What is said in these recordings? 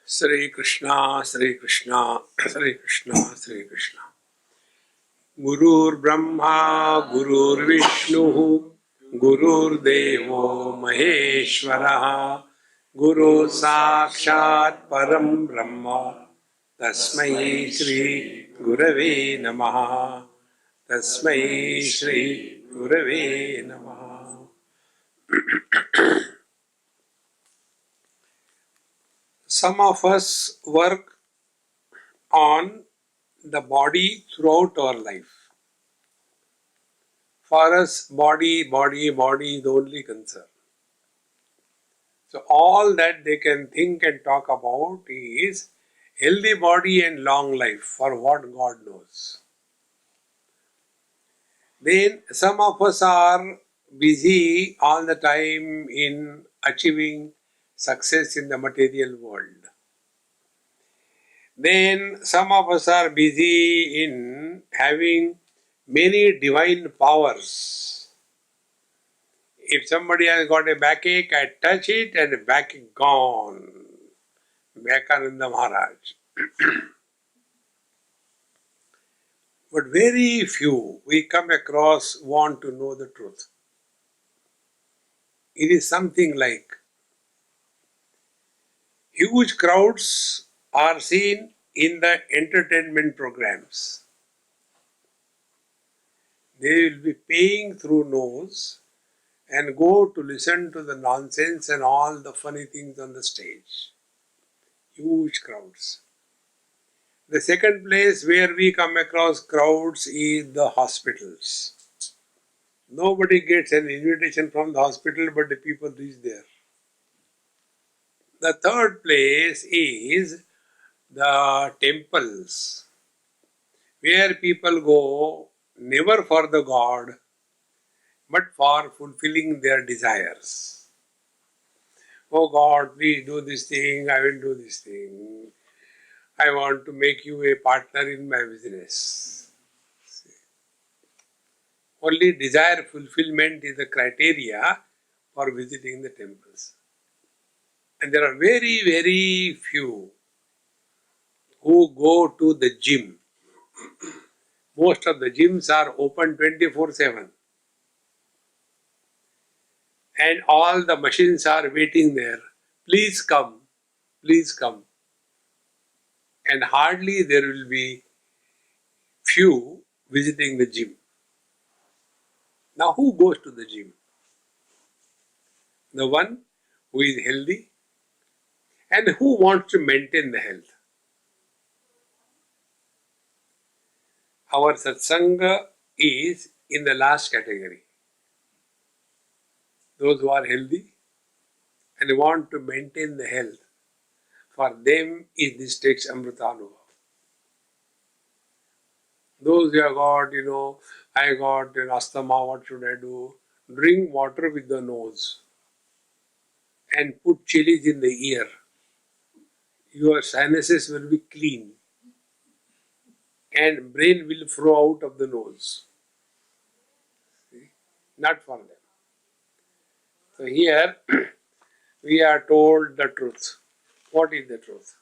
Sri Krishna, Sri Krishna, Sri Krishna, Sri Krishna. Gurur Brahma, Gurur Vishnu, Gurur Devo Maheshwara, Guru Sakshat Param Brahma, Tasmai Shri Gurave Namaha, Tasmai Shri Gurave Namaha. Some of us work on the body throughout our life. For us, body is the only concern. So all that they can think and talk about is healthy body and long life, for what God knows. Then some of us are busy all the time in achieving success in the material world. Then some of us are busy in having many divine powers. If somebody has got a backache, I touch it and the backache gone. Vivekananda Maharaj. But very few we come across want to know the truth. It is something like huge crowds are seen in the entertainment programs. They will be paying through nose and go to listen to the nonsense and all the funny things on the stage. Huge crowds. The second place where we come across crowds is the hospitals. Nobody gets an invitation from the hospital, but the people reach there. The third place is the temples, where people go never for the God, but for fulfilling their desires. Oh God, please do this thing, I will do this thing. I want to make you a partner in my business. Only desire fulfillment is the criteria for visiting the temples. And there are very, very few who go to the gym. Most of the gyms are open 24/7. And all the machines are waiting there. Please come, please come. And hardly there will be few visiting the gym. Now who goes to the gym? The one who is healthy and who wants to maintain the health. Our satsanga is in the last category. Those who are healthy and want to maintain the health, for them is this text Amrutanubhava. Those who have got, I got an asthma, what should I do? Drink water with the nose and put chilies in the ear. Your sinuses will be clean and brain will flow out of the nose. See? Not for them. So here we are told the truth. What is the truth?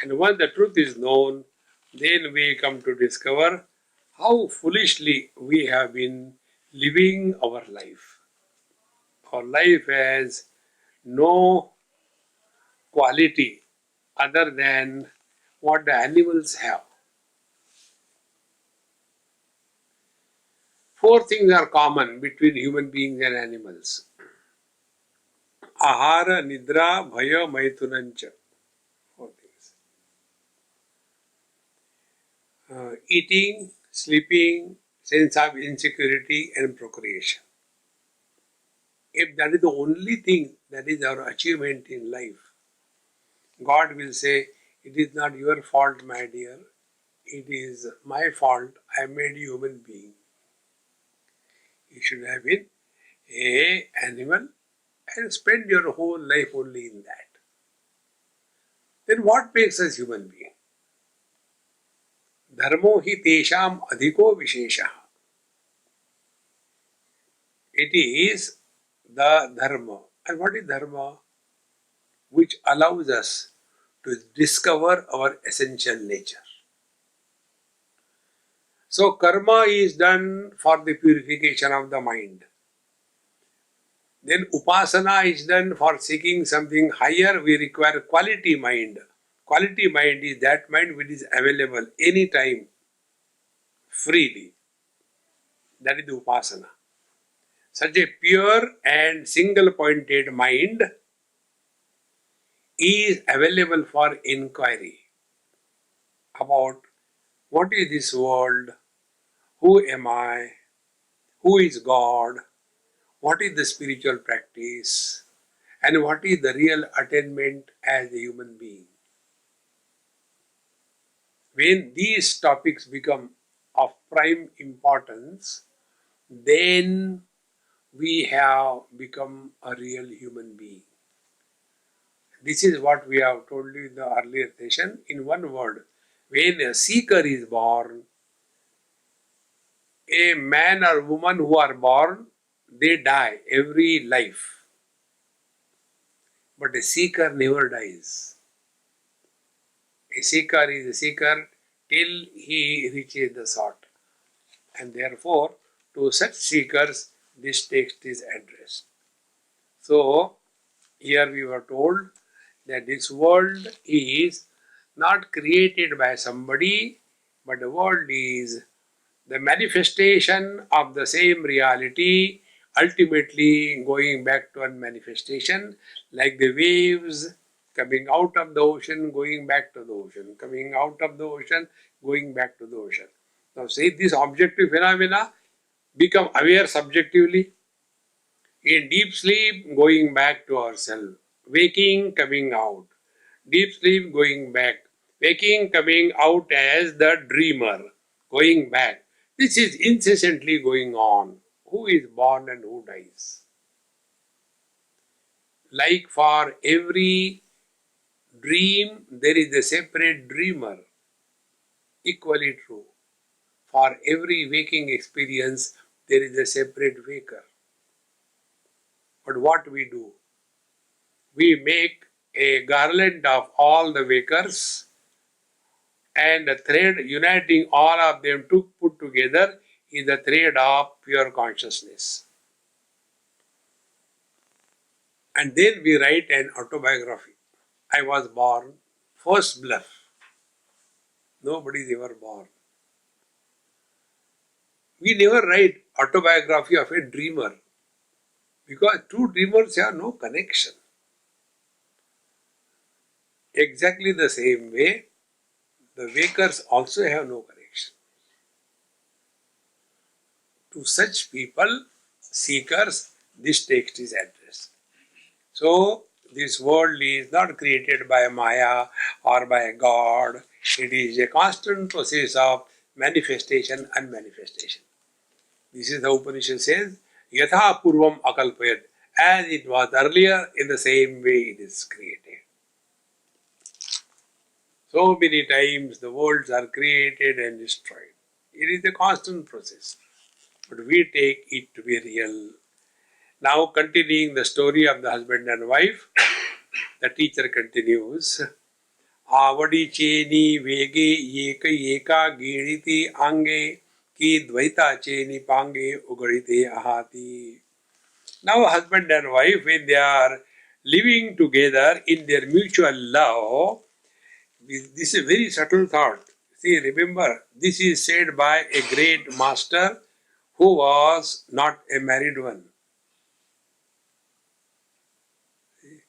And once the truth is known, then we come to discover how foolishly we have been living our life. Our life has no quality other than what the animals have. Four things are common between human beings and animals. Ahara, Nidra, Bhaya, Maitunancha. Four things. Eating, sleeping, sense of insecurity and procreation. If that is the only thing that is our achievement in life, God will say, it is not your fault, my dear. It is my fault. I made you human being. You should have been an animal and spend your whole life only in that. Then what makes us human being? Dharmo hi tesham adhiko vishesha. It is the dharma. And what is dharma? Which allows us to discover our essential nature. So karma is done for the purification of the mind. Then upasana is done for seeking something higher. We require quality mind. Quality mind is that mind which is available anytime, freely. That is the upasana. Such a pure and single-pointed mind is available for inquiry about what is this world, who am I, who is God, what is the spiritual practice, and what is the real attainment as a human being. When these topics become of prime importance, then we have become a real human being. This is what we have told you in the earlier session. In one word, when a seeker is born, a man or woman who are born, they die every life. But a seeker never dies. A seeker is a seeker till he reaches the sought. And therefore, to such seekers, this text is addressed. So, here we were told that this world is not created by somebody, but the world is the manifestation of the same reality, ultimately going back to a manifestation, like the waves coming out of the ocean, going back to the ocean, coming out of the ocean, going back to the ocean. Now, say these objective phenomena become aware subjectively. In deep sleep, going back to ourselves. Waking, coming out. Deep sleep, going back. Waking, coming out as the dreamer. Going back. This is incessantly going on. Who is born and who dies? Like for every dream, there is a separate dreamer. Equally true. For every waking experience, there is a separate waker. But what we do? We make a garland of all the wakers and a thread uniting all of them to put together is the thread of pure consciousness. And then we write an autobiography. I was born, first bluff. Nobody is ever born. We never write autobiography of a dreamer because two dreamers have no connection. Exactly the same way, the wakers also have no connection. To such people, seekers, this text is addressed. So, this world is not created by Maya or by God. It is a constant process of manifestation and manifestation. This is the Upanishad says, Yatha Purvam Akalpayat. As it was earlier, in the same way it is created. So many times the worlds are created and destroyed. It is a constant process. But we take it to be real. Now continuing the story of the husband and wife, the teacher continues. Avadi cheni vege eka giriti ange ki dvaita cheni pange ugarite ahati. Now husband and wife, when they are living together in their mutual love, this is a very subtle thought. See, remember, this is said by a great master who was not a married one. See,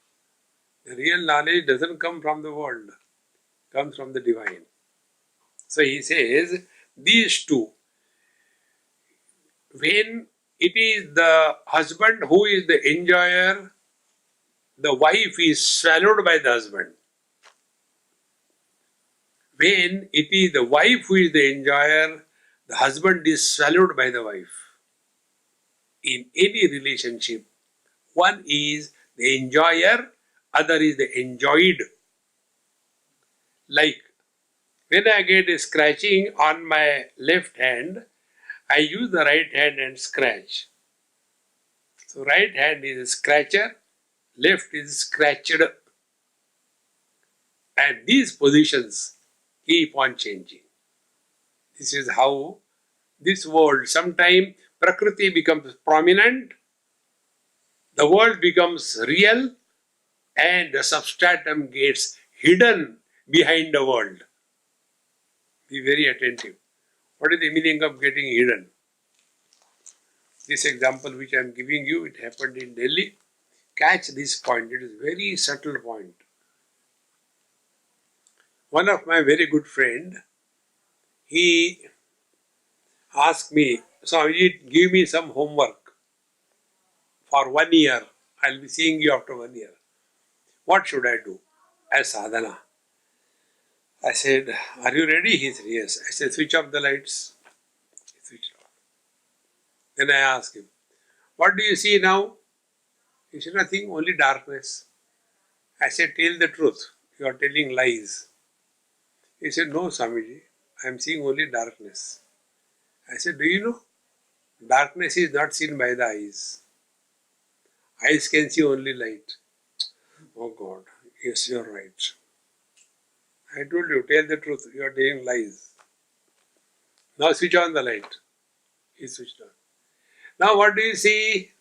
the real knowledge doesn't come from the world, it comes from the divine. So he says, these two, when it is the husband who is the enjoyer, the wife is swallowed by the husband. When it is the wife who is the enjoyer, the husband is swallowed by the wife. In any relationship, one is the enjoyer, other is the enjoyed. Like when I get a scratching on my left hand, I use the right hand and scratch. So right hand is a scratcher, left is scratched. And these positions keep on changing. This is how this world, sometime Prakriti becomes prominent, the world becomes real, and the substratum gets hidden behind the world. Be very attentive. What is the meaning of getting hidden? This example which I am giving you, it happened in Delhi. Catch this point, it is a very subtle point. One of my very good friend, he asked me, Swami, give me some homework for 1 year. I'll be seeing you after 1 year. What should I do as sadhana? I said, are you ready? He said, yes. I said, switch off the lights. He switched off. Then I asked him, what do you see now? He said, nothing, only darkness. I said, tell the truth. You are telling lies. He said, no, Swamiji, I am seeing only darkness. I said, do you know? Darkness is not seen by the eyes. Eyes can see only light. Oh God, yes, you are right. I told you, tell the truth, you are telling lies. Now switch on the light. He switched on. Now what do you see?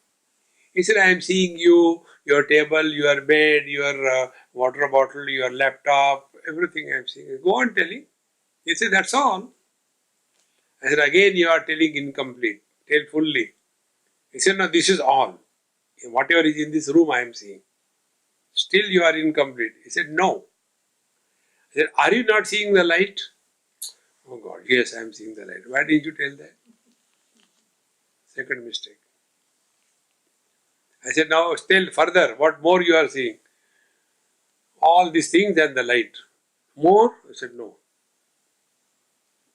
He said, I am seeing you, your table, your bed, your water bottle, your laptop, everything I am seeing. Go on telling. He said, that's all. I said, again you are telling incomplete. Tell fully. He said, no, this is all. Whatever is in this room I am seeing. Still you are incomplete. He said, no. I said, are you not seeing the light? Oh God, yes, I am seeing the light. Why didn't you tell that? Second mistake. I said, now tell further, what more you are seeing? All these things and the light. More? I said, no.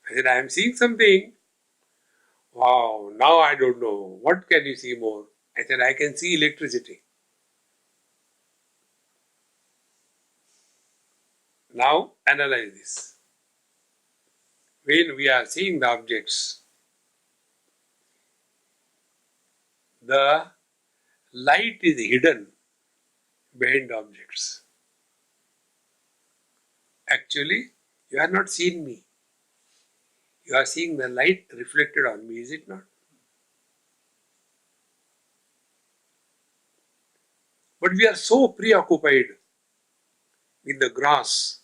I said, I am seeing something. Wow, now I don't know. What can you see more? I said, I can see electricity. Now analyze this. When we are seeing the objects, the light is hidden behind the objects. Actually, you are not seeing me. You are seeing the light reflected on me, is it not? But we are so preoccupied with the gross,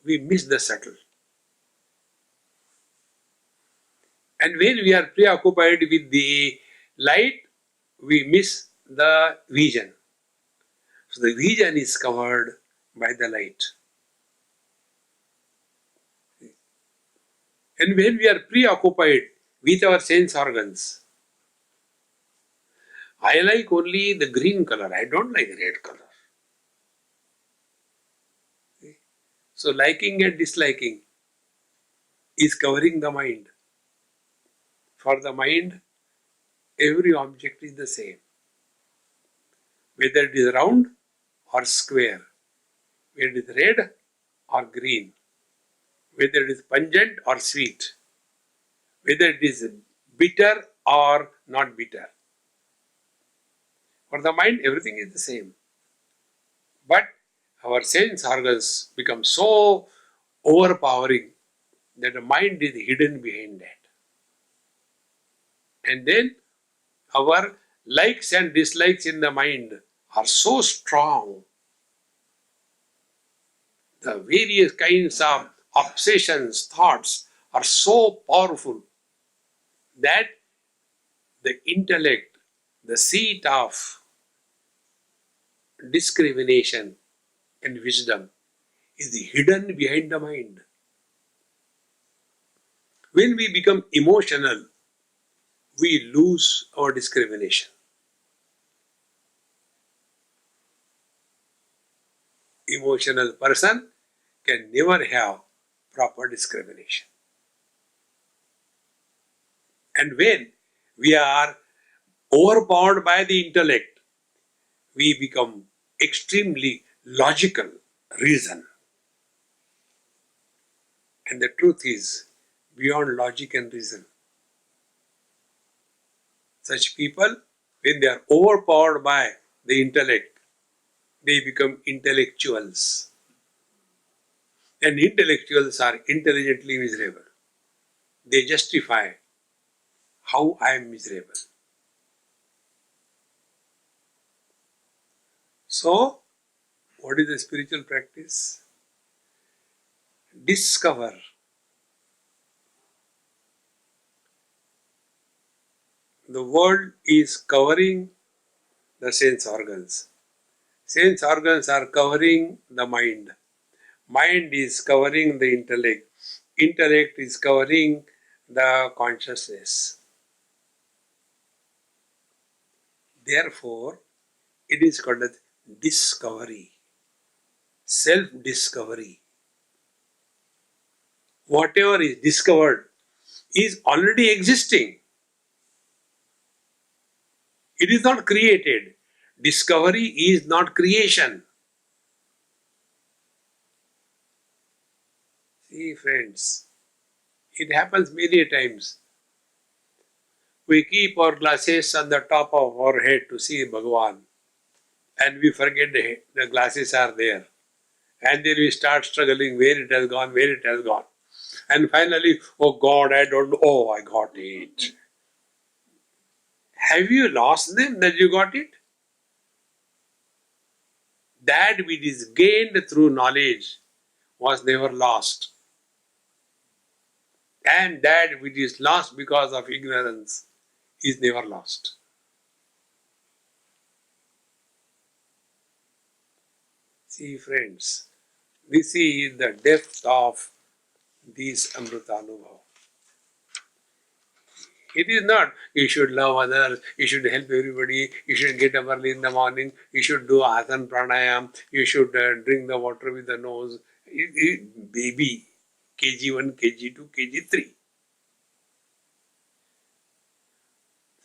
we miss the subtle. And when we are preoccupied with the light, we miss the vision. So the vision is covered by the light. And when we are preoccupied with our sense organs, I like only the green color, I don't like red color. So liking and disliking is covering the mind. For the mind, every object is the same. Whether it is round or square, whether it is red or green, whether it is pungent or sweet, whether it is bitter or not bitter. For the mind, everything is the same. But our sense organs become so overpowering that the mind is hidden behind that. And then our likes and dislikes in the mind are so strong. The various kinds of obsessions, thoughts are so powerful that the intellect, the seat of discrimination and wisdom, is hidden behind the mind. When we become emotional, we lose our discrimination. Emotional person can never have proper discrimination. And when we are overpowered by the intellect, we become extremely logical, reason. And the truth is beyond logic and reason. Such people, when they are overpowered by the intellect, they become intellectuals. And intellectuals are intelligently miserable. They justify how I am miserable. So, what is the spiritual practice? Discover. The world is covering the sense organs. Sense organs are covering the mind. Mind is covering the intellect. Intellect is covering the consciousness. Therefore, it is called as discovery, self-discovery. Whatever is discovered is already existing. It is not created. Discovery is not creation. See, friends, it happens many times. We keep our glasses on the top of our head to see Bhagavan, and we forget the glasses are there. And then we start struggling where it has gone, where it has gone. And finally, oh God, I don't know, oh, I got it. Have you lost them that you got it? That which is gained through knowledge was never lost. And that which is lost because of ignorance is never lost. See, friends, this is the depth of this Amrutanubhava. It is not you should love others, you should help everybody, you should get up early in the morning, you should do asana pranayam, you should drink the water with the nose. Baby, KG1, KG2, KG3.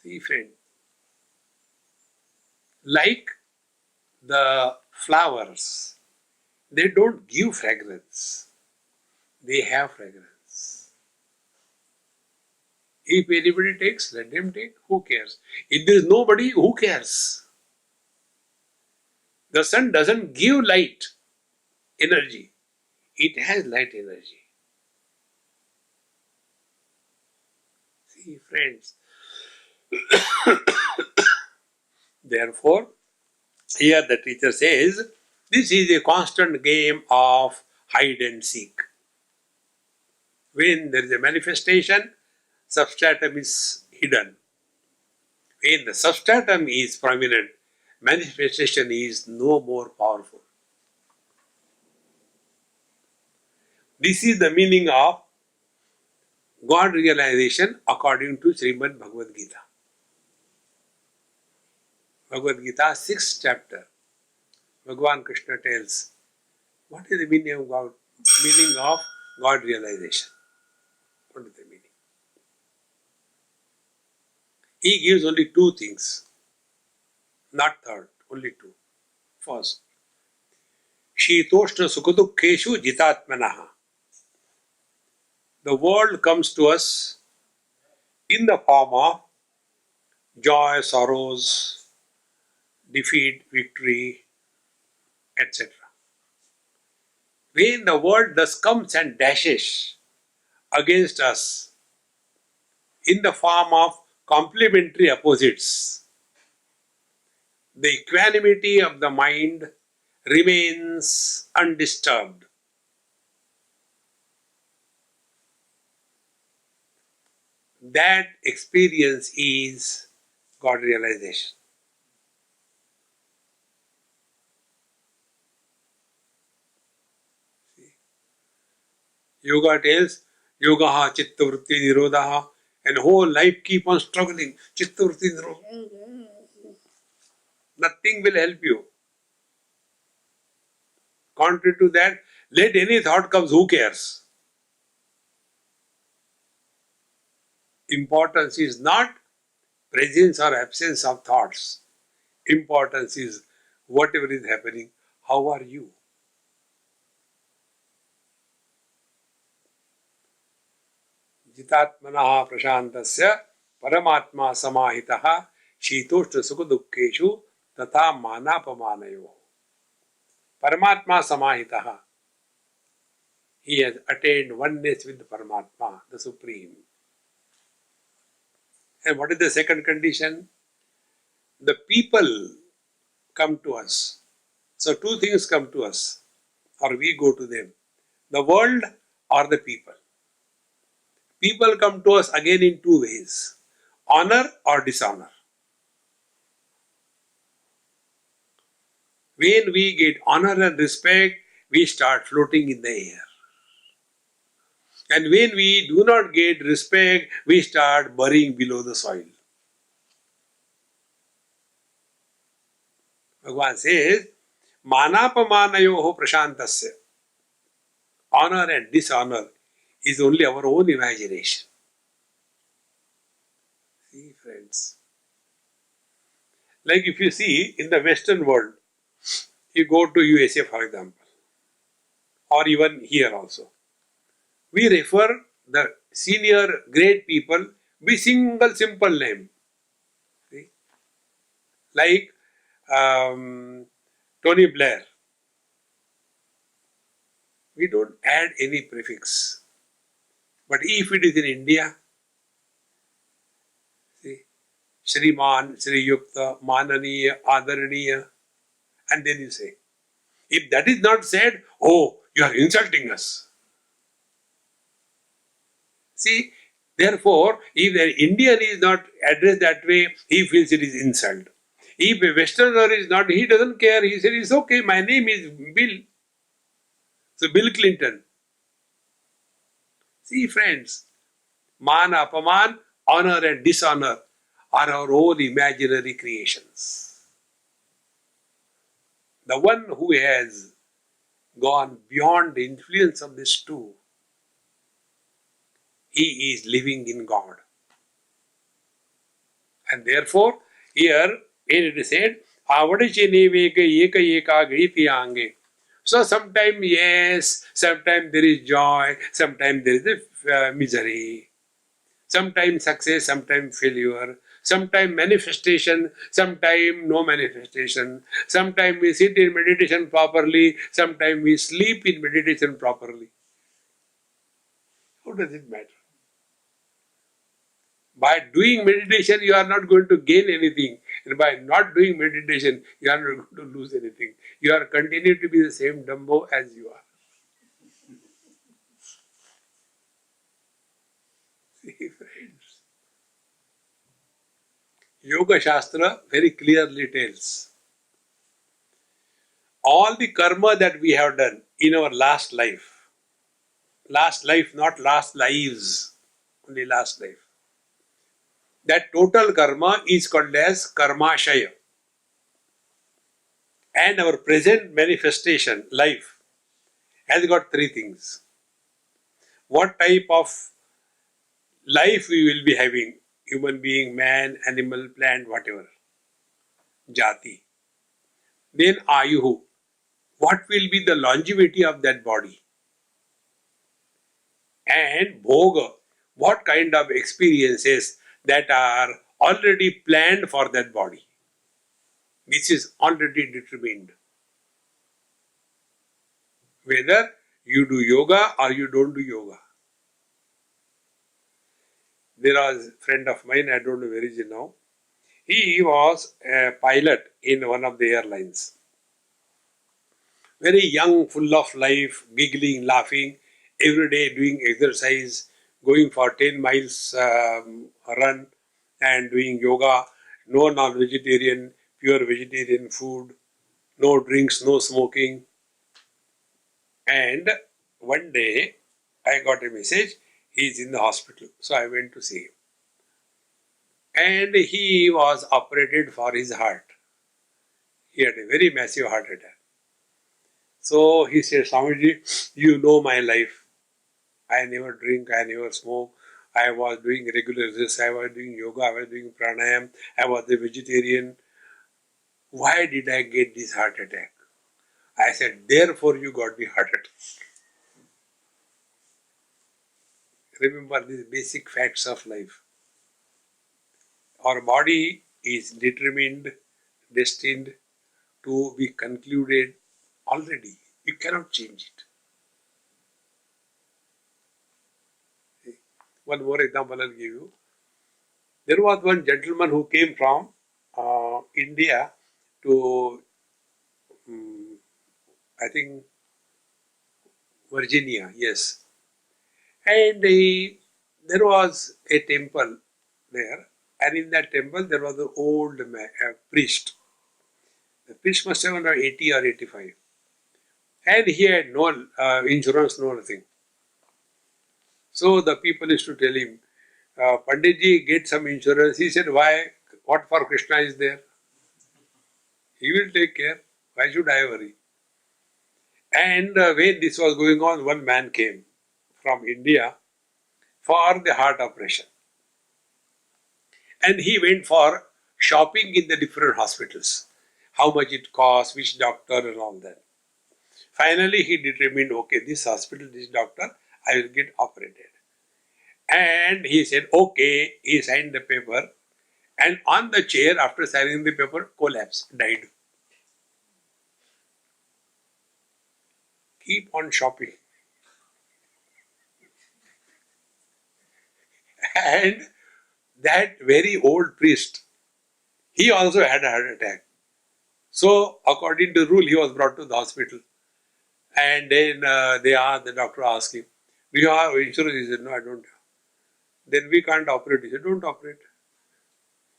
See, friend, like the flowers, they don't give fragrance, they have fragrance. If anybody takes, let them take. Who cares? If there is nobody, who cares? The sun doesn't give light energy. It has light energy. See, friends. Therefore, here the teacher says, this is a constant game of hide and seek. When there is a manifestation, substratum is hidden. When the substratum is prominent, manifestation is no more powerful. This is the meaning of God realization according to Srimad Bhagavad Gita. Bhagavad Gita, 6th chapter. Bhagavan Krishna tells, what is the meaning of God realization? What is the meaning? He gives only two things, not third, only two. First, Shitoshna Sukhadukkeshu Jitatmanaha. The world comes to us in the form of joy, sorrows, defeat, victory, etc. When the world thus comes and dashes against us in the form of complementary opposites, the equanimity of the mind remains undisturbed. That experience is God realization. Yoga tells, yogaha chitta vritti nirodha, and whole life keep on struggling. Chitta vritti nirodha. Nothing will help you. Contrary to that, let any thought comes, who cares? Importance is not presence or absence of thoughts. Importance is whatever is happening, how are you? Jitatmanaha prashantasya paramatma samahitaha shitoshna sukha dukkeshu tata manapamanayo. Paramatma samahitaha. he has attained oneness with the Paramatma, the Supreme. And what is the second condition? The people come to us. So two things come to us, or we go to them. The world or the people. People come to us again in two ways. Honor or dishonor. When we get honor and respect, we start floating in the air. And when we do not get respect, we start burying below the soil. Bhagavan says, Manapamanayoho prashantasya. Honor and dishonor is only our own imagination. See, friends. Like if you see in the Western world, you go to USA for example, or even here also. We refer the senior great people with single simple name. See? Like Tony Blair. We don't add any prefix. But if it is in India, see, Shriman, Shri Yukta, Mananiya, Adaraniya, and then you say, if that is not said, oh, you are insulting us. See, therefore, if an Indian is not addressed that way, he feels it is insult. If a Westerner is not, he doesn't care. He said, it's okay, my name is Bill. So, Bill Clinton. See, friends, man, apaman, honor and dishonor are our own imaginary creations. The one who has gone beyond the influence of these two, he is living in God. And therefore, here it is said, Avadachineveka eka eka gritiyange. So sometimes yes, sometimes there is joy, sometimes there is a misery. Sometimes success, sometimes failure. Sometimes manifestation, sometimes no manifestation. Sometimes we sit in meditation properly, sometimes we sleep in meditation properly. How does it matter? By doing meditation, you are not going to gain anything. And by not doing meditation, you are not going to lose anything. You are continuing to be the same Dumbo as you are. See, friends. Yoga Shastra very clearly tells all the karma that we have done in our last life, not last lives, only last life. That total karma is called as karmashaya. And our present manifestation, life, has got three things. What type of life we will be having? Human being, man, animal, plant, whatever. Jati. Then ayuhu. What will be the longevity of that body? And bhoga. What kind of experiences that are already planned for that body? This is already determined. Whether you do yoga or you don't do yoga. There was a friend of mine, I don't know where is he now. He was a pilot in one of the airlines. Very young, full of life, giggling, laughing, every day doing exercise, going for 10 miles run and doing yoga, no non-vegetarian, pure vegetarian food, no drinks, no smoking. And one day I got a message, he is in the hospital. So I went to see him. And he was operated for his heart. He had a very massive heart attack. So he said, Swamiji, you know my life. I never drink, I never smoke. I was doing regular exercise, I was doing yoga, I was doing pranayam, I was a vegetarian. Why did I get this heart attack? I said, therefore you got the heart attack. Remember these basic facts of life. Our body is determined, destined to be concluded already. You cannot change it. One more example I'll give you. There was one gentleman who came from India to, I think, Virginia, yes. And there was a temple there, and in that temple there was an old priest. The priest must have been around 80 or 85. And he had no insurance, no nothing. So the people used to tell him, Panditji, get some insurance. He said, why? What for Krishna is there? He will take care. Why should I worry? And when this was going on, one man came from India for the heart operation. And he went for shopping in the different hospitals. How much it costs, which doctor and all that. Finally, he determined, okay, this hospital, this doctor, I will get operated. And he said, okay, he signed the paper. And on the chair, after signing the paper, collapsed, died. Keep on shopping. And that very old priest, he also had a heart attack. So, according to rule, he was brought to the hospital. And then the doctor asked him, do you have insurance? He said, no, I don't have. Then we can't operate. He said, don't operate.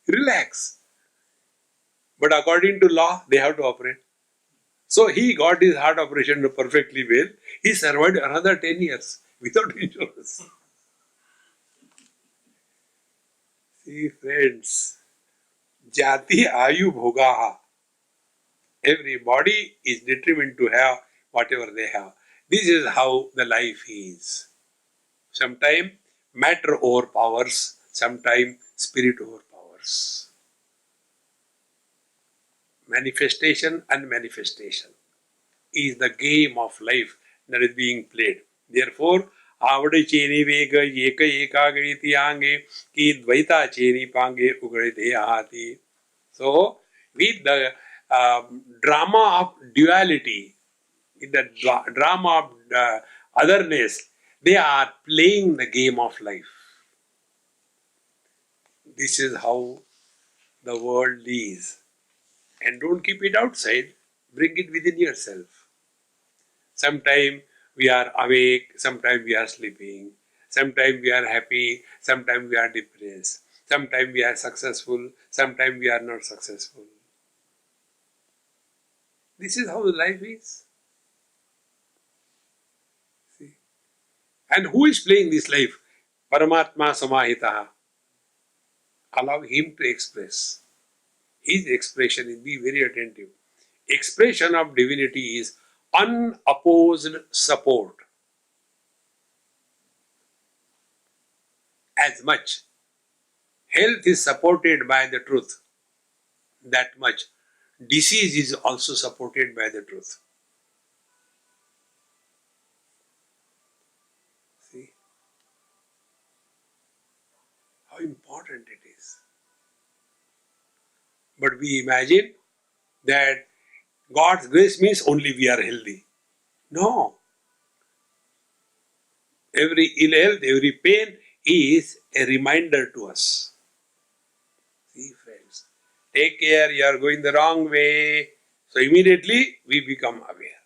Relax. But according to law, they have to operate. So he got his heart operation perfectly well. He survived another 10 years without insurance. See, friends, Jati Ayu Bhogaha. Everybody is determined to have whatever they have. This is how the life is. Sometimes matter overpowers, sometimes spirit overpowers. Manifestation and manifestation is the game of life that is being played. Therefore, avade cheni vega eka eka gaditi ange ki dvaita cheni pange ugadite ahati. So, with the drama of duality, with the drama of otherness, they are playing the game of life. This is how the world is. And don't keep it outside, bring it within yourself. Sometimes we are awake, sometimes we are sleeping, sometimes we are happy, sometimes we are depressed, sometimes we are successful, sometimes we are not successful. This is how life is. See? And who is playing this life? Paramatma Samahitaha. Allow him to express. His expression is, be very attentive. Expression of divinity is unopposed support. As much health is supported by the truth, that much disease is also supported by the truth. See how important it is. But we imagine that God's grace means only we are healthy. No. Every ill health, every pain is a reminder to us. See, friends, take care, you are going the wrong way. So immediately we become aware.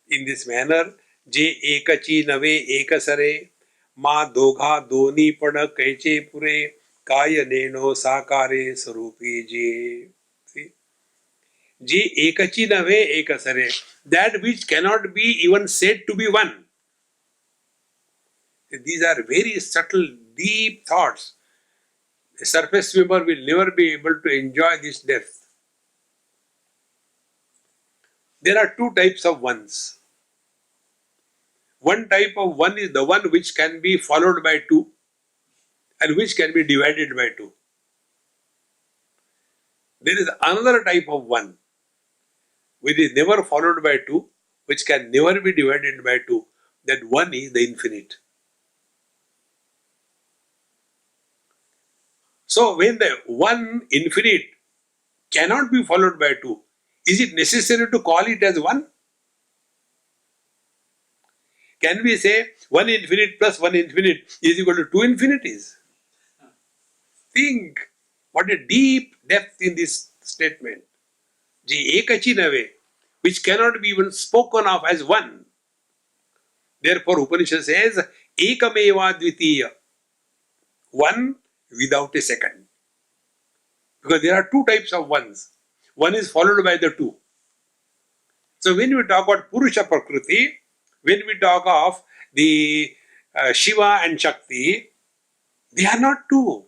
In this manner, Je ekachi nave ekasare, ma dogha doni pada kaiche pure, kaya neno sakare sarupi je. See? Je ekachi nave ekasare, that which cannot be even said to be one. These are very subtle, deep thoughts. A surface swimmer will never be able to enjoy this depth. There are two types of ones. One type of one is the one which can be followed by two and which can be divided by two. There is another type of one which is never followed by two, which can never be divided by two. That one is the infinite. So when the one infinite cannot be followed by two, is it necessary to call it as one? Can we say 1 infinite plus 1 infinite is equal to 2 infinities? Think what a deep depth in this statement. Je ekachinave, which cannot be even spoken of as one. Therefore, Upanishad says, ekameva dvitiya, one without a second. Because there are two types of ones. One is followed by the two. So when we talk about Purusha Prakriti, when we talk of the Shiva and Shakti, they are not two.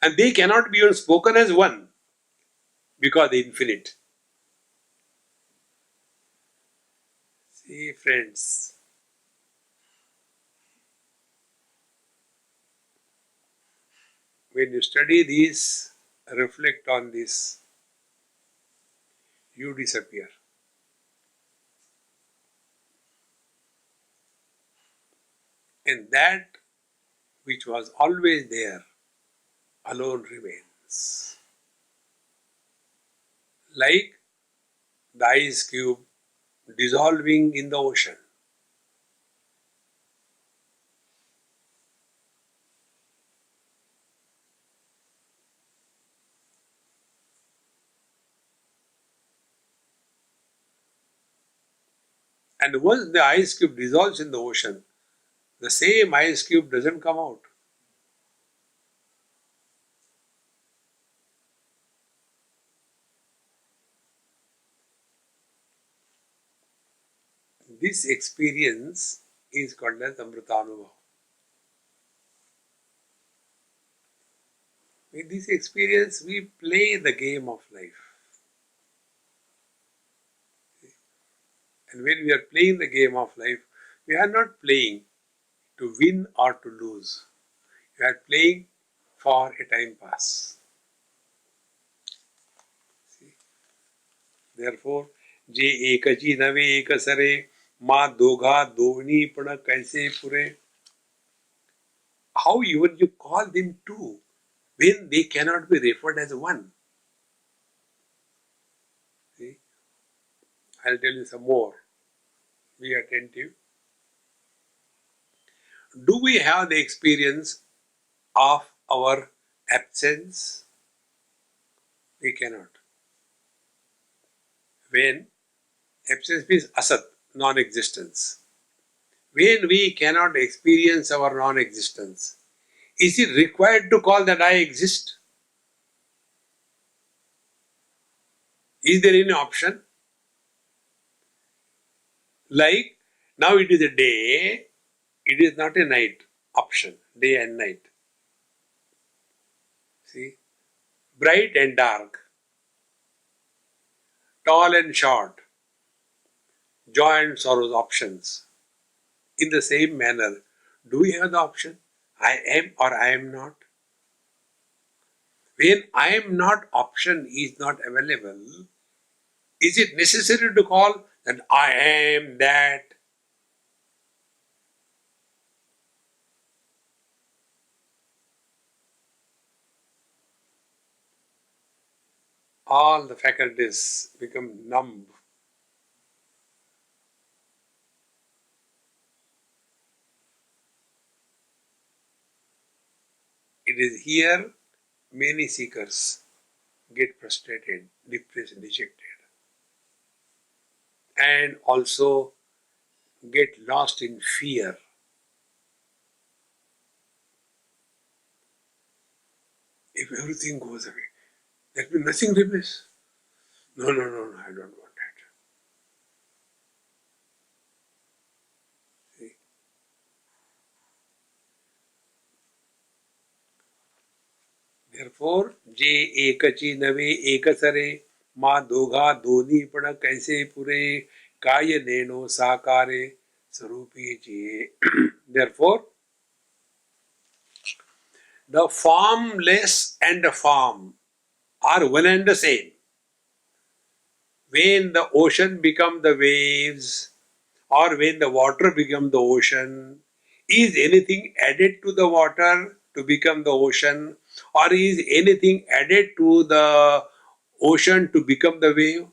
And they cannot be even spoken as one because they are infinite. See, friends, when you study this, reflect on this, you disappear. And that which was always there alone remains. Like the ice cube dissolving in the ocean. And once the ice cube dissolves in the ocean, the same ice cube doesn't come out. This experience is called as Amrutanubhava. With this experience, we play the game of life. And when we are playing the game of life, we are not playing to win or to lose. We are playing for a time pass. See? Therefore, जे एकची नवे एक सरे मा दोघा दोन्ही पण कैसे पुरे. How even you call them two when they cannot be referred as one? See? I'll tell you some more. Be attentive. Do we have the experience of our absence? We cannot. When absence means asat, non-existence. When we cannot experience our non-existence, is it required to call that I exist? Is there any option? Like, now it is a day, it is not a night option, day and night. See? Bright and dark, tall and short, joy and sorrows options. In the same manner, do we have the option? I am or I am not? When I am not option is not available, is it necessary to call that I am that? All the faculties become numb. It is here many seekers get frustrated, depressed, dejected, and also get lost in fear. If everything goes away, that means nothing remains. No, I don't want that. See? Therefore, जे एकची नवे एकसरे मा दोघा दोन्ही पण कैसे पुरे काय नेनो साकारे स्वरूपी जे. Therefore, the formless and the form are one and the same. When the ocean becomes the waves or when the water becomes the ocean, is anything added to the water to become the ocean, or is anything added to the ocean to become the wave?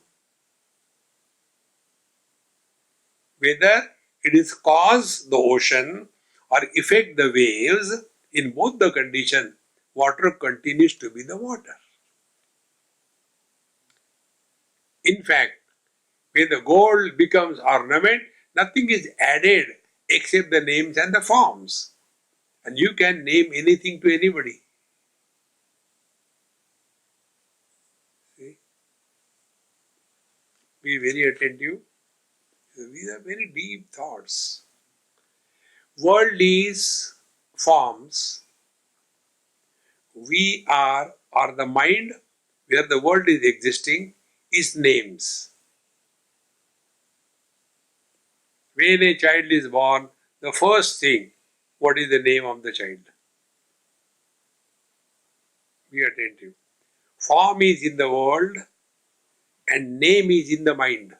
Whether it is cause the ocean or affect the waves, in both the condition, water continues to be the water. In fact, when the gold becomes ornament, nothing is added except the names and the forms. And you can name anything to anybody. See? Be very attentive. These are very deep thoughts. World is forms. We are, or the mind where the world is existing, is names. When a child is born, the first thing, what is the name of the child? Be attentive. Form is in the world and name is in the mind.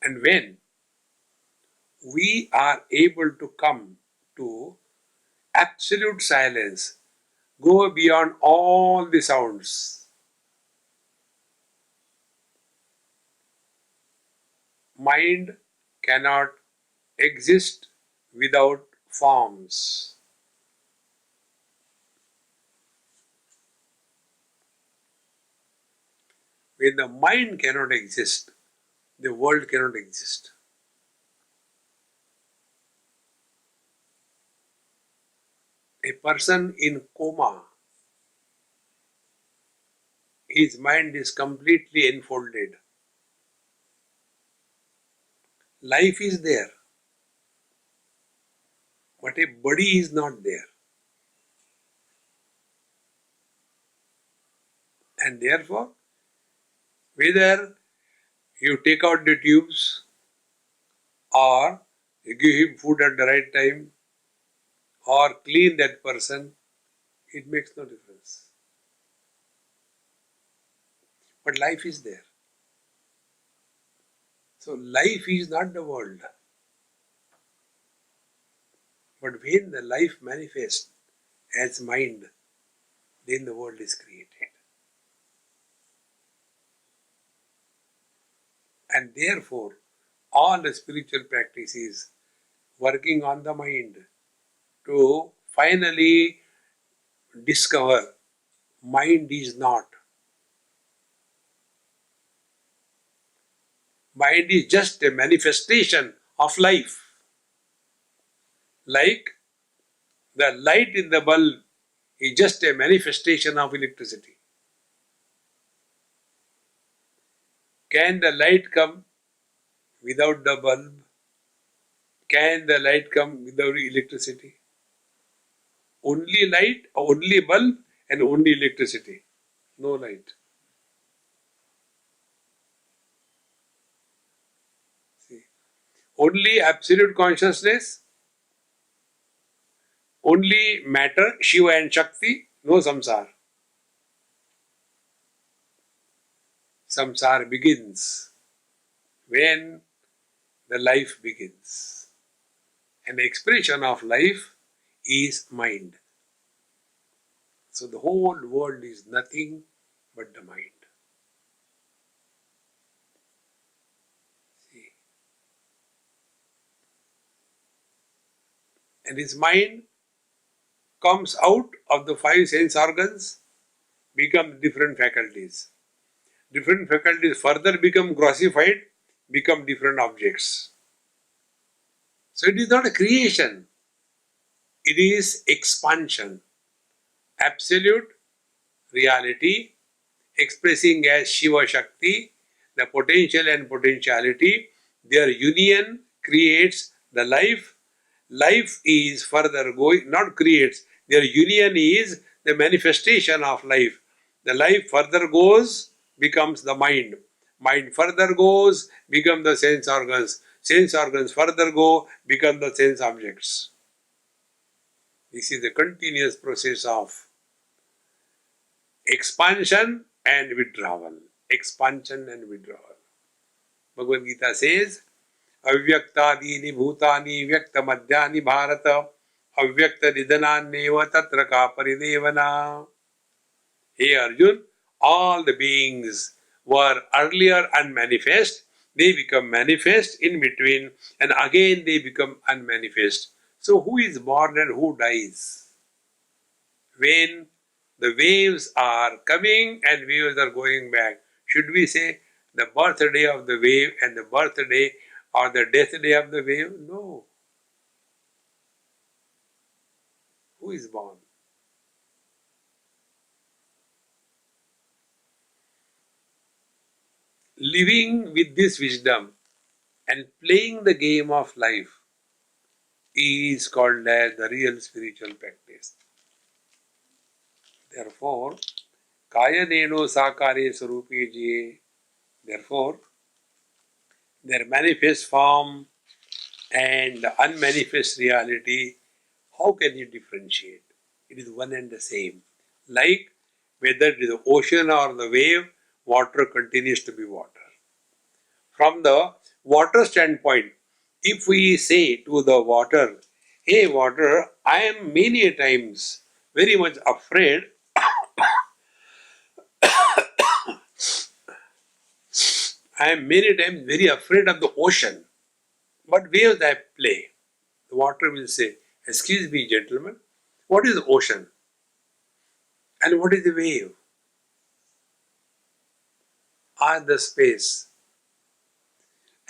And when we are able to come to absolute silence, go beyond all the sounds, mind cannot exist without forms. When the mind cannot exist, the world cannot exist. A person in coma, his mind is completely enfolded. Life is there, but a body is not there. And therefore, whether you take out the tubes or you give him food at the right time or clean that person, it makes no difference. But life is there. So life is not the world. But when the life manifests as mind, then the world is created. And therefore, all the spiritual practice is working on the mind to finally discover mind is not. Mind is just a manifestation of life. Like the light in the bulb is just a manifestation of electricity. Can the light come without the bulb? Can the light come without electricity? Only light, only bulb, and only electricity. No light. See. Only absolute consciousness, only matter, Shiva and Shakti, no samsara. Samsara begins when the life begins. An expression of life is mind. So the whole world is nothing but the mind. See. And this mind comes out of the five sense organs, become different faculties. Different faculties further become grossified, become different objects. So it is not a creation, it is expansion. Absolute reality expressing as Shiva Shakti, the potential and potentiality, their union creates the life. Life is further going, not creates, their union is the manifestation of life. The life further goes, becomes the mind. Mind further goes, become the sense organs. Sense organs further go, become the sense objects. This is the continuous process of expansion and withdrawal. Expansion and withdrawal. Bhagavad Gita says, Avyaktadini bhutani vyakta madhyani bharata avyakta nidhananyeva tatra ka paridevana. Hey Arjun, all the beings were earlier unmanifest, they become manifest in between, and again they become unmanifest. So who is born and who dies? When the waves are coming and waves are going back, should we say the birthday of the wave and the birthday or the death day of the wave? No. Who is born? Living with this wisdom and playing the game of life is called as the real spiritual practice. Therefore, Kayaneno Sakare Sarupi Jiye. Therefore, their manifest form and the unmanifest reality, how can you differentiate? It is one and the same. Like whether it is the ocean or the wave, water continues to be water. From the water standpoint, if we say to the water, hey water, I am many times very much afraid, I am many times very afraid of the ocean, but waves I play. The water will say, excuse me gentlemen, what is the ocean? And what is the wave? Or the space?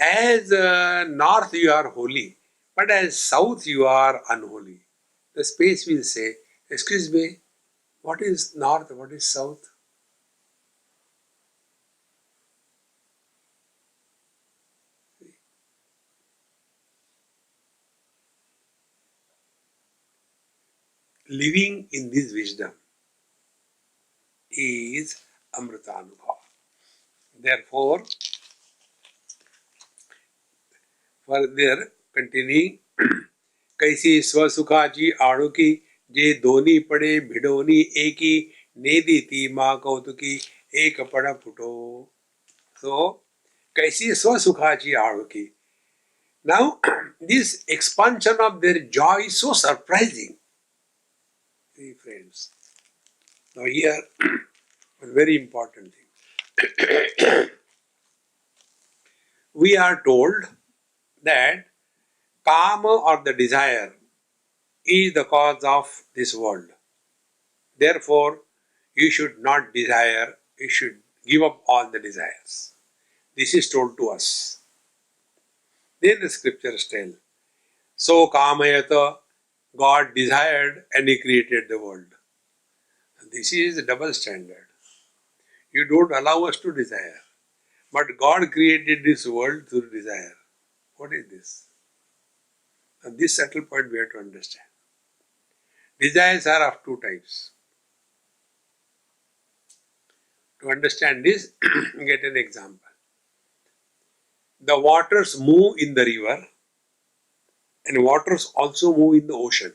As north you are holy, but as south you are unholy. The space will say, excuse me, what is north, what is south? Living in this wisdom is Amrutanubhava. Therefore, further continuing, कैसी स्वसुखाची आड़ुकी जे दोनी पड़े भिडोनी एकी नेदी ती माँ कौतुकी एक पड़ फुटो. So, कैसी स्वसुखाची आड़ुकी. Now, this expansion of their joy is so surprising. See, friends. Now here, a very important thing. We are told that kama or the desire is the cause of this world. Therefore, you should not desire, you should give up all the desires. This is told to us. Then the scriptures tell, so kamayata, God desired and He created the world. This is a double standard. You don't allow us to desire. But God created this world through desire. What is this? And this subtle point we have to understand. Desires are of two types. To understand this, get an example. The waters move in the river and waters also move in the ocean.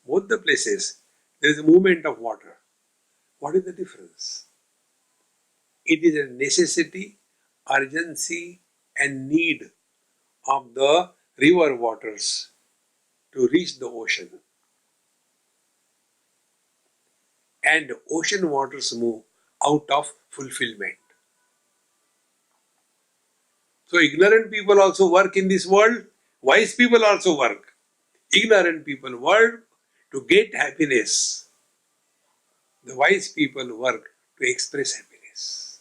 Both the places, there is a movement of water. What is the difference? It is a necessity, urgency and need of the river waters to reach the ocean. And ocean waters move out of fulfillment. So ignorant people also work in this world, wise people also work. Ignorant people work to get happiness. The wise people work to express happiness.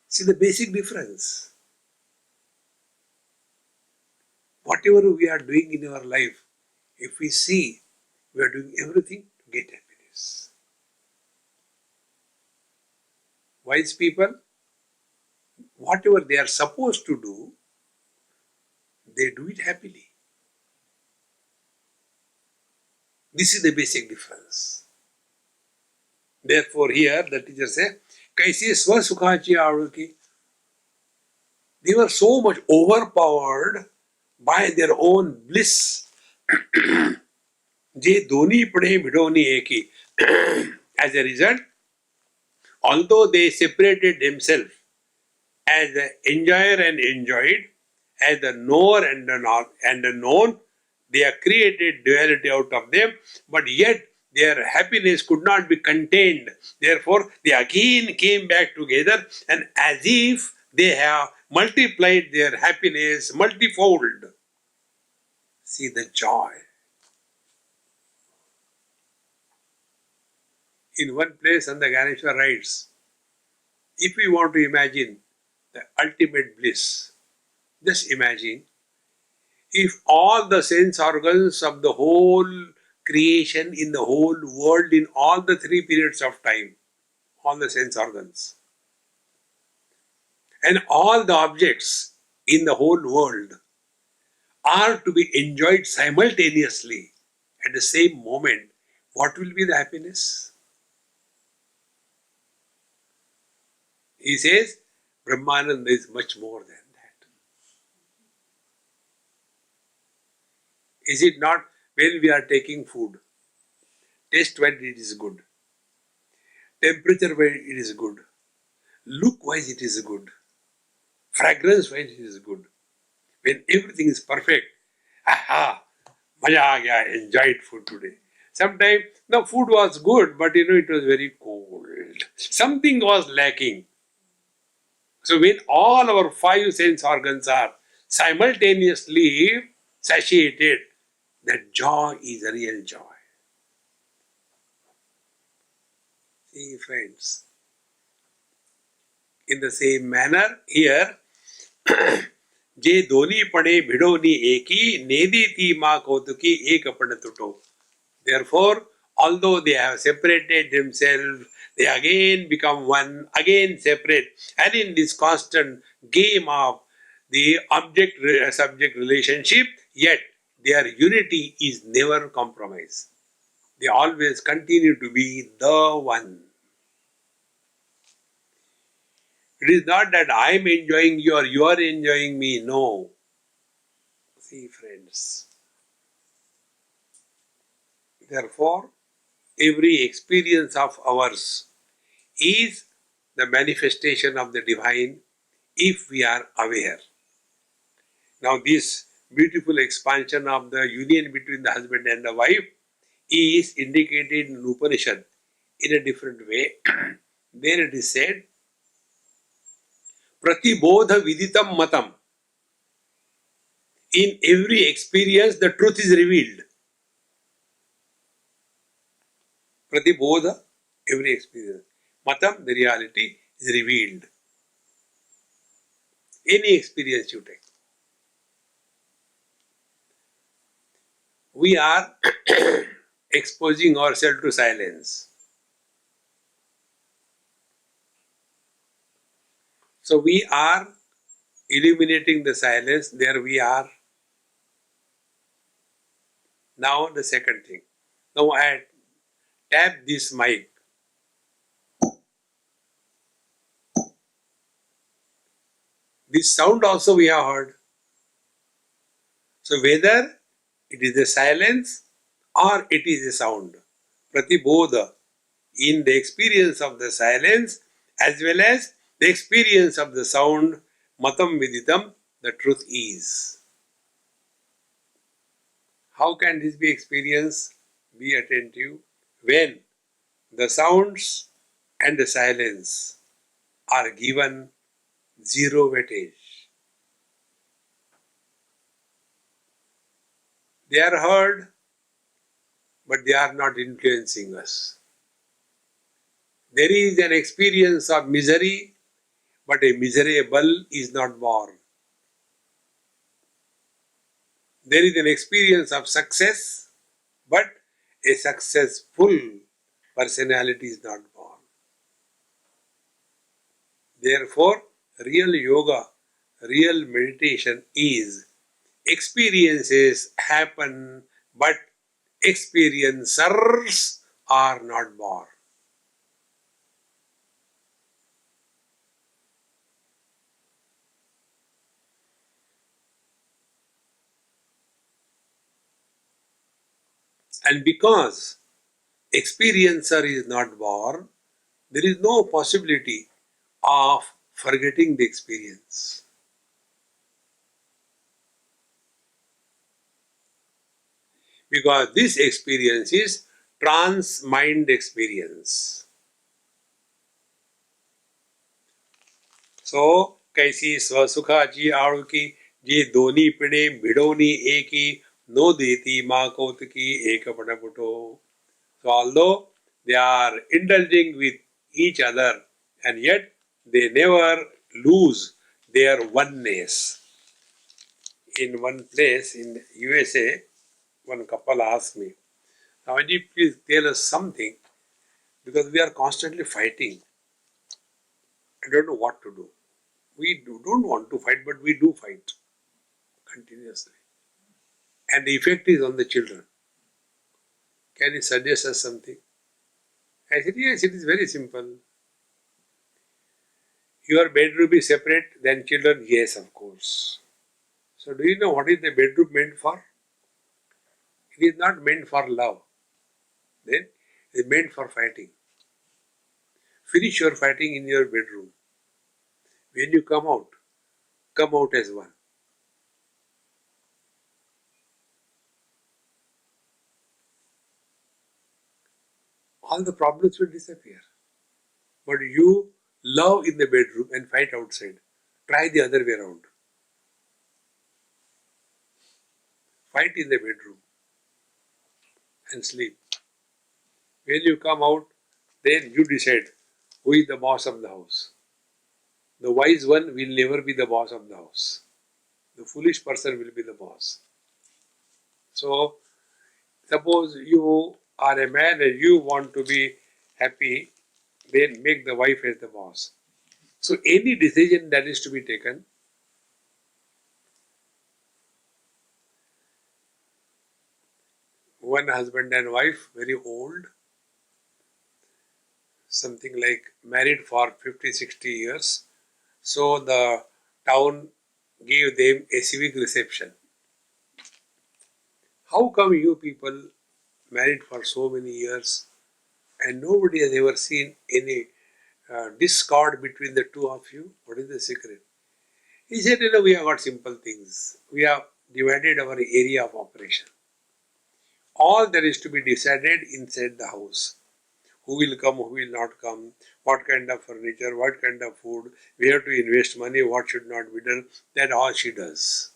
See the basic difference. Whatever we are doing in our life, if we see, we are doing everything to get happiness. Wise people, whatever they are supposed to do, they do it happily. This is the basic difference. Therefore, here the teacher says, Kaisi swasukhachi aruki. They were so much overpowered by their own bliss. Je doni pade bidoni eki. As a result, although they separated themselves as the enjoyer and enjoyed, as the knower and the known, they have created duality out of them, but yet their happiness could not be contained. Therefore, they again came back together, and as if they have multiplied their happiness multifold. See the joy. In one place, and the Ganesha writes, if we want to imagine the ultimate bliss, just imagine if all the sense organs of the whole creation in the whole world, in all the 3 periods of time, all the sense organs, and all the objects in the whole world are to be enjoyed simultaneously at the same moment, what will be the happiness? He says, Brahmananda is much more than that. Is it not when we are taking food? Taste wise it is good. Temperature wise it is good. Look wise it is good. Fragrance wise it is good. When everything is perfect, aha, maja aa gaya, enjoyed food today. Sometimes the food was good, but it was very cold. Something was lacking. So when all our 5 sense organs are simultaneously satiated, that joy is a real joy. See, friends, in the same manner here, जे दोनी पड़े भिड़ोनी एकी नेदी ती मा कौतुकी एक अपन तुटो. Therefore, although they have separated themselves, they again become one, again separate, and in this constant game of the object-subject relationship, yet their unity is never compromised. They always continue to be the one. It is not that I am enjoying you or you are enjoying me, no. See, friends. Therefore, every experience of ours is the manifestation of the divine if we are aware. Now, this beautiful expansion of the union between the husband and the wife is indicated in Upanishad in a different way. There it is said, Pratibodha viditam matam. In every experience, the truth is revealed. Pratibodha, every experience. Matam, the reality, is revealed. Any experience you take. We are exposing ourselves to silence. So we are illuminating the silence, there we are. Now the second thing. Now I tap this mic. This sound also we have heard. So whether it is a silence or it is a sound, Pratibodha, in the experience of the silence as well as the experience of the sound, Matam Viditam, the truth is. How can this be experienced? Be attentive. When the sounds and the silence are given zero weightage. They are heard, but they are not influencing us. There is an experience of misery, but a miserable is not born. There is an experience of success, but a successful personality is not born. Therefore, real yoga, real meditation is experiences happen, but experiencers are not born. And because experiencer is not born, there is no possibility of forgetting the experience. Because this experience is trans mind experience. So, कैसी स्वसुखाची आळुकी जी दोन्ही पिणे भिडवणी एकी no देती मा कौतुकी एकपटपुटो. So, although they are indulging with each other and yet they never lose their oneness. In one place in USA, one couple asked me, Swamiji, please tell us something because we are constantly fighting. I don't know what to do. Don't want to fight, but we do fight continuously. And the effect is on the children. Can you suggest us something? I said, yes, it is very simple. Your bedroom is separate, then children, yes, of course. So do you know what is the bedroom meant for? It is not meant for love. Then it is meant for fighting. Finish your fighting in your bedroom. When you come out as one. All the problems will disappear. But you love in the bedroom and fight outside. Try the other way around. Fight in the bedroom and sleep. When you come out, then you decide who is the boss of the house. The wise one will never be the boss of the house. The foolish person will be the boss. So, suppose you are a man and you want to be happy, then make the wife as the boss. So, any decision that is to be taken, one husband and wife, very old, something like married for 50, 60 years. So, the town gave them a civic reception. How come you people married for so many years and nobody has ever seen any discord between the two of you? What is the secret? He said, we have got simple things. We have divided our area of operation. All that is to be decided inside the house. Who will come, who will not come, what kind of furniture, what kind of food, where to invest money, what should not be done. That all she does.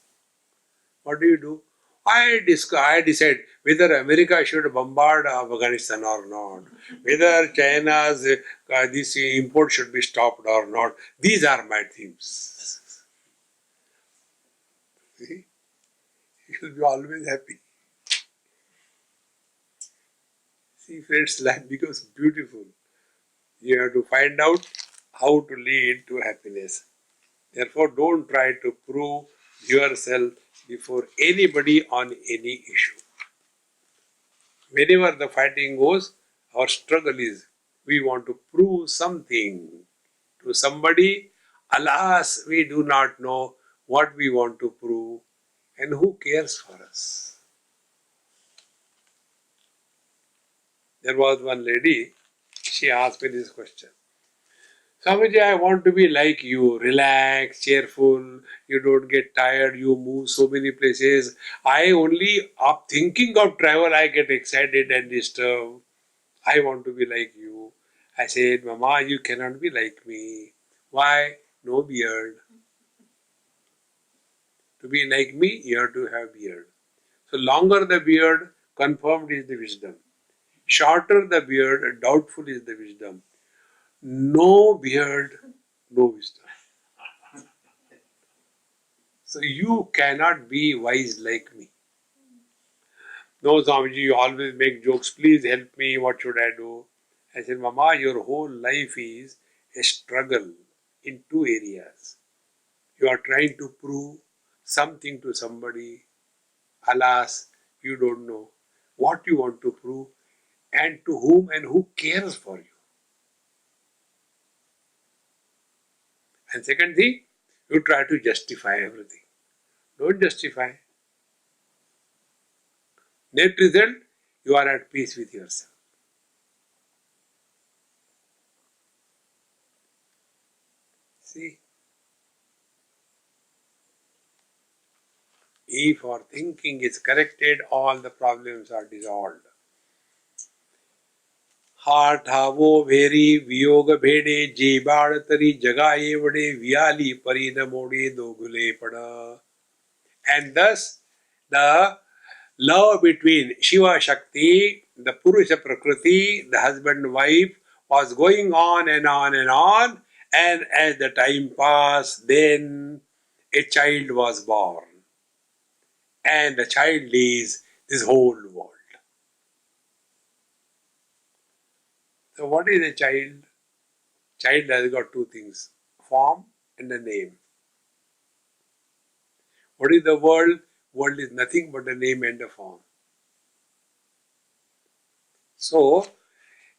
What do? I decide whether America should bombard Afghanistan or not, whether China's this import should be stopped or not. These are my themes. See? You will be always happy. See, friends, life becomes beautiful. You have to find out how to lead to happiness. Therefore, don't try to prove yourself before anybody on any issue. Whenever the fighting goes, our struggle is we want to prove something to somebody. Alas, we do not know what we want to prove and who cares for us. There was one lady, she asked me this question. Swamiji, I want to be like you, relaxed, cheerful, you don't get tired, you move so many places. I only, up thinking of travel, I get excited and disturbed. I want to be like you. I said, Mama, you cannot be like me. Why? No beard. To be like me, you have to have beard. So longer the beard, confirmed is the wisdom. Shorter the beard, doubtful is the wisdom. No beard, no wisdom. So you cannot be wise like me. No, Swamiji, you always make jokes. Please help me. What should I do? I said, Mama, your whole life is a struggle in two areas. You are trying to prove something to somebody. Alas, you don't know what you want to prove and to whom and who cares for you. And second thing, you try to justify everything. Don't justify. Net result, you are at peace with yourself. See? If our thinking is corrected, all the problems are dissolved. हाठ हावो भेरी वियोग भेड़े जे बाड़ तरी जगाए वड़े वियाली परी न मोड़े दो गुले पड़ा. And thus the love between Shiva Shakti, the Purusha Prakriti, the husband and wife was going on and on and on, and as the time passed, then a child was born. And the child is this whole world. So what is a child? Child has got two things, form and a name. What is the world? World is nothing but a name and a form. So,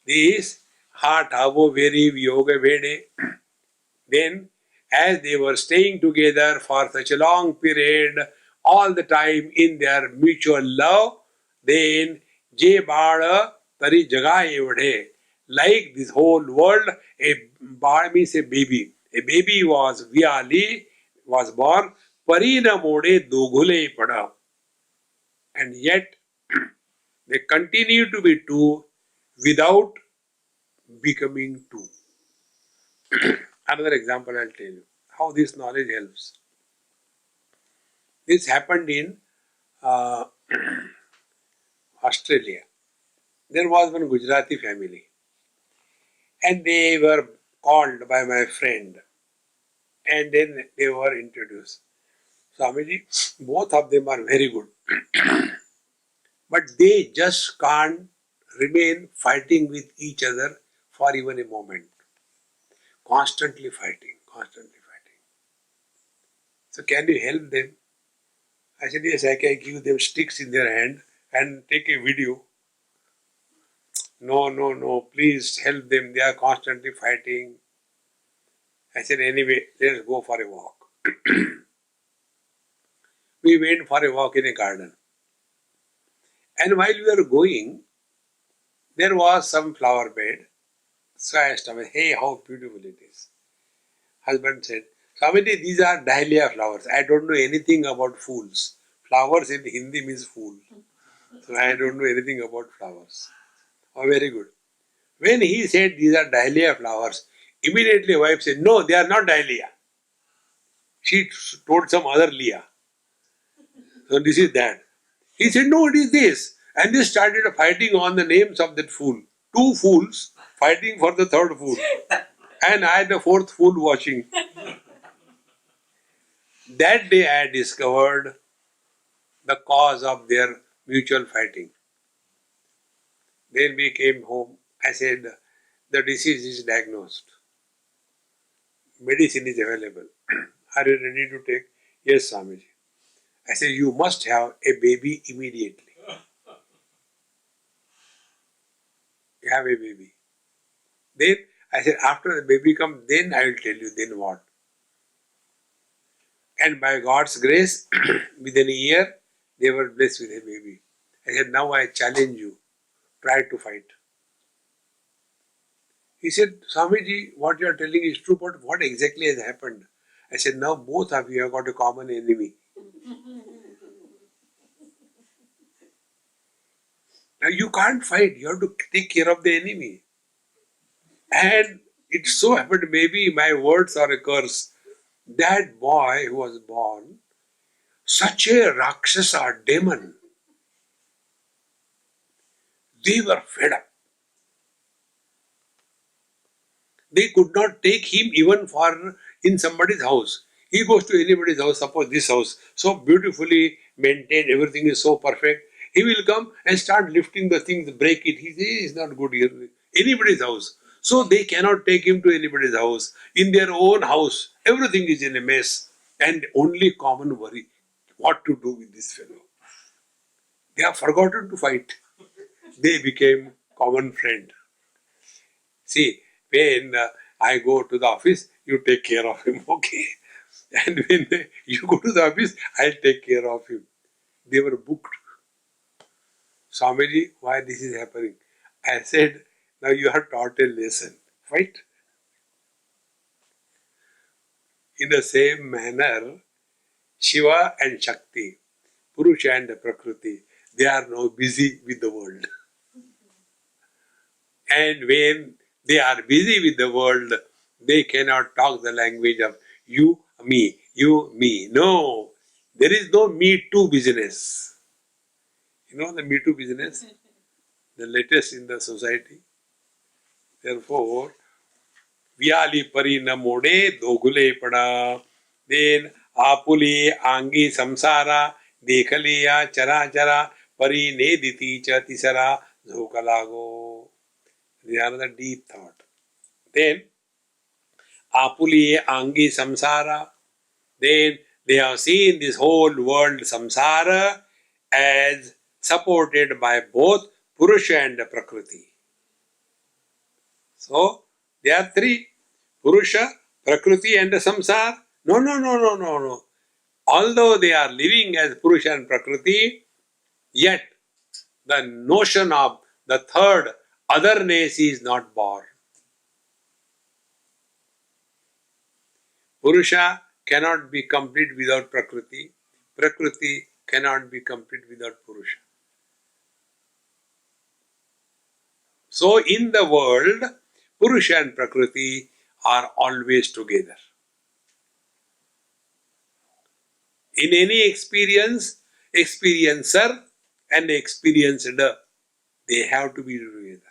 this heart havo very yoga vede. Then, as they were staying together for such a long period, all the time in their mutual love, then Je Bada Tari Jaga Evade. Like this whole world, a Bada means a baby. A baby was Vyali, was born, Parina Mode Dogule Pada. And yet, they continue to be two without becoming two. Another example I'll tell you how this knowledge helps. This happened in uh, Australia. There was one Gujarati family, and they were called by my friend, and then they were introduced. Swamiji, both of them are very good, but they just can't remain fighting with each other for even a moment. Constantly fighting, constantly fighting. So can you help them? I said, yes, I can give them sticks in their hand and take a video. No, no, no, please help them. They are constantly fighting. I said, anyway, let's go for a walk. We went for a walk in a garden. And while we were going, there was some flower bed. So I asked him, hey, how beautiful it is. Husband said, Swamiji, these are dahlia flowers. I don't know anything about fools. Flowers in Hindi means fool. So I don't know anything about flowers. Oh, very good. When he said these are dahlia flowers, immediately wife said, no, they are not dahlia. She told some other Leah. So this is that. He said, no, it is this. And they started fighting on the names of that fool. Two fools fighting for the third fool. And I, the fourth fool, watching. That day I discovered the cause of their mutual fighting. Then we came home. I said, the disease is diagnosed. Medicine is available. Are you ready to take? Yes, Swamiji. I said, you must have a baby immediately. You have a baby. Then I said, after the baby comes, then I will tell you, then what? And by God's grace, within a year, they were blessed with a baby. I said, now I challenge you. Try to fight. He said, Swamiji, what you are telling is true, but what exactly has happened? I said, now both of you have got a common enemy. Now you can't fight, you have to take care of the enemy. And it so happened, maybe my words are a curse. That boy who was born, such a Rakshasa demon, they were fed up. They could not take him even for in somebody's house. He goes to anybody's house, suppose this house, so beautifully maintained, everything is so perfect. He will come and start lifting the things, break it. He says, it's not good here. Anybody's house. So they cannot take him to anybody's house. In their own house, everything is in a mess. And only common worry, what to do with this fellow. They have forgotten to fight. They became common friend. See, when I go to the office, you take care of him, okay? And when you go to the office, I'll take care of him. They were booked. Swamiji, why this is happening? I said, now you have taught a lesson. Fight. In the same manner, Shiva and Shakti, Purusha and the Prakriti, they are now busy with the world. And when they are busy with the world, they cannot talk the language of you, me. No, there is no me too business. You know the me too business? The latest in the society. Therefore, Vyali pari na mode dogule pada. Then apule angi samsara dekhaliya chara chara pari ne diti cha tisara zhokalago. This is another deep thought. Then apule angi samsara. Then they have seen this whole world samsara as supported by both Purusha and Prakriti. So, there are three: Purusha, Prakriti and Samsara. No. Although they are living as Purusha and Prakriti, yet the notion of the third otherness is not born. Purusha cannot be complete without Prakriti. Prakriti cannot be complete without Purusha. So, in the world, Purusha and Prakriti are always together. In any experience, experiencer and experienced, they have to be together.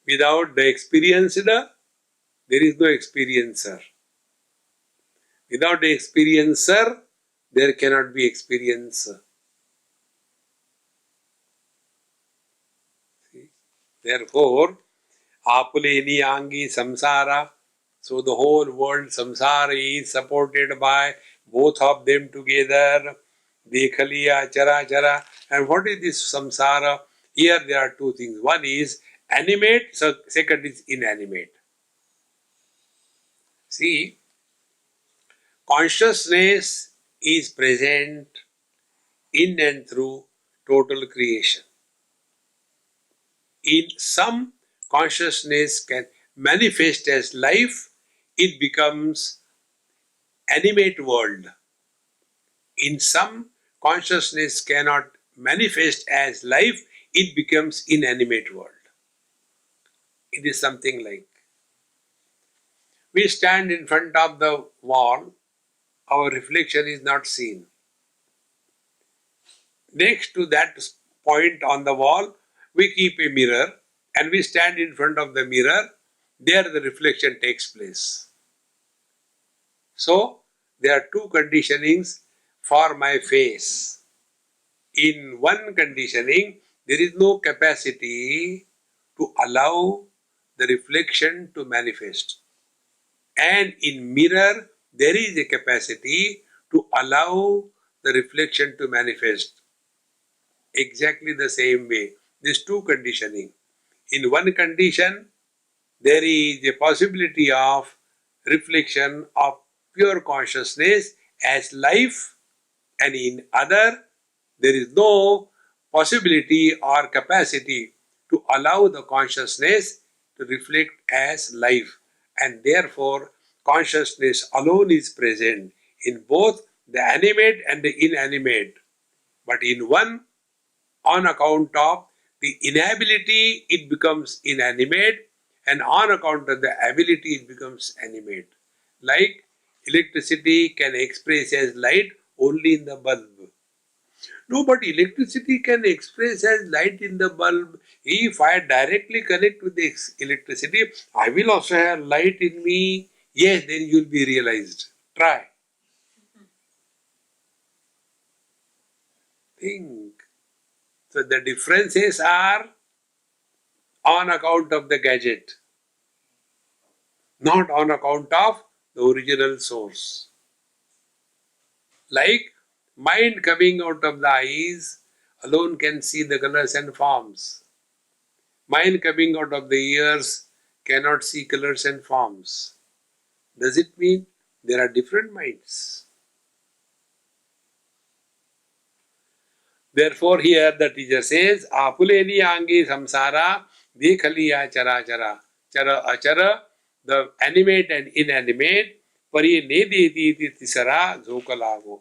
Without the experienced, there is no experiencer. Without the experiencer, there cannot be experiencer. See? Therefore, apuleni angi samsara. So the whole world samsara is supported by both of them together. Dekhaliya chara chara. And what is this samsara? Here there are two things. One is animate, second is inanimate. See, consciousness is present in and through total creation. In some, consciousness can manifest as life, it becomes animate world. In some, consciousness cannot manifest as life, it becomes inanimate world. It is something like, we stand in front of the wall, our reflection is not seen. Next to that point on the wall, we keep a mirror and we stand in front of the mirror, there the reflection takes place. So, there are two conditionings for my face. In one conditioning, there is no capacity to allow the reflection to manifest. And in mirror, there is a capacity to allow the reflection to manifest. Exactly the same way. These two conditioning. In one condition, there is a possibility of reflection of pure consciousness as life, and in other, there is no possibility or capacity to allow the consciousness to reflect as life, and therefore consciousness alone is present in both the animate and the inanimate. But in one, on account of the inability, it becomes inanimate, and on account of the ability, it becomes animate. Like electricity can express as light only in the bulb. No, but electricity can express as light in the bulb. If I directly connect with the electricity, I will also have light in me. Yes, then you will be realized. Try. Think. So the differences are on account of the gadget, not on account of the original source. Like mind coming out of the eyes alone can see the colors and forms. Mind coming out of the ears cannot see colors and forms. Does it mean there are different minds? Therefore, here the teacher says, Apuleni angi samsara dekhaliya chara chara. Chara achara, the animate and inanimate, pari nediti tisara zokalago.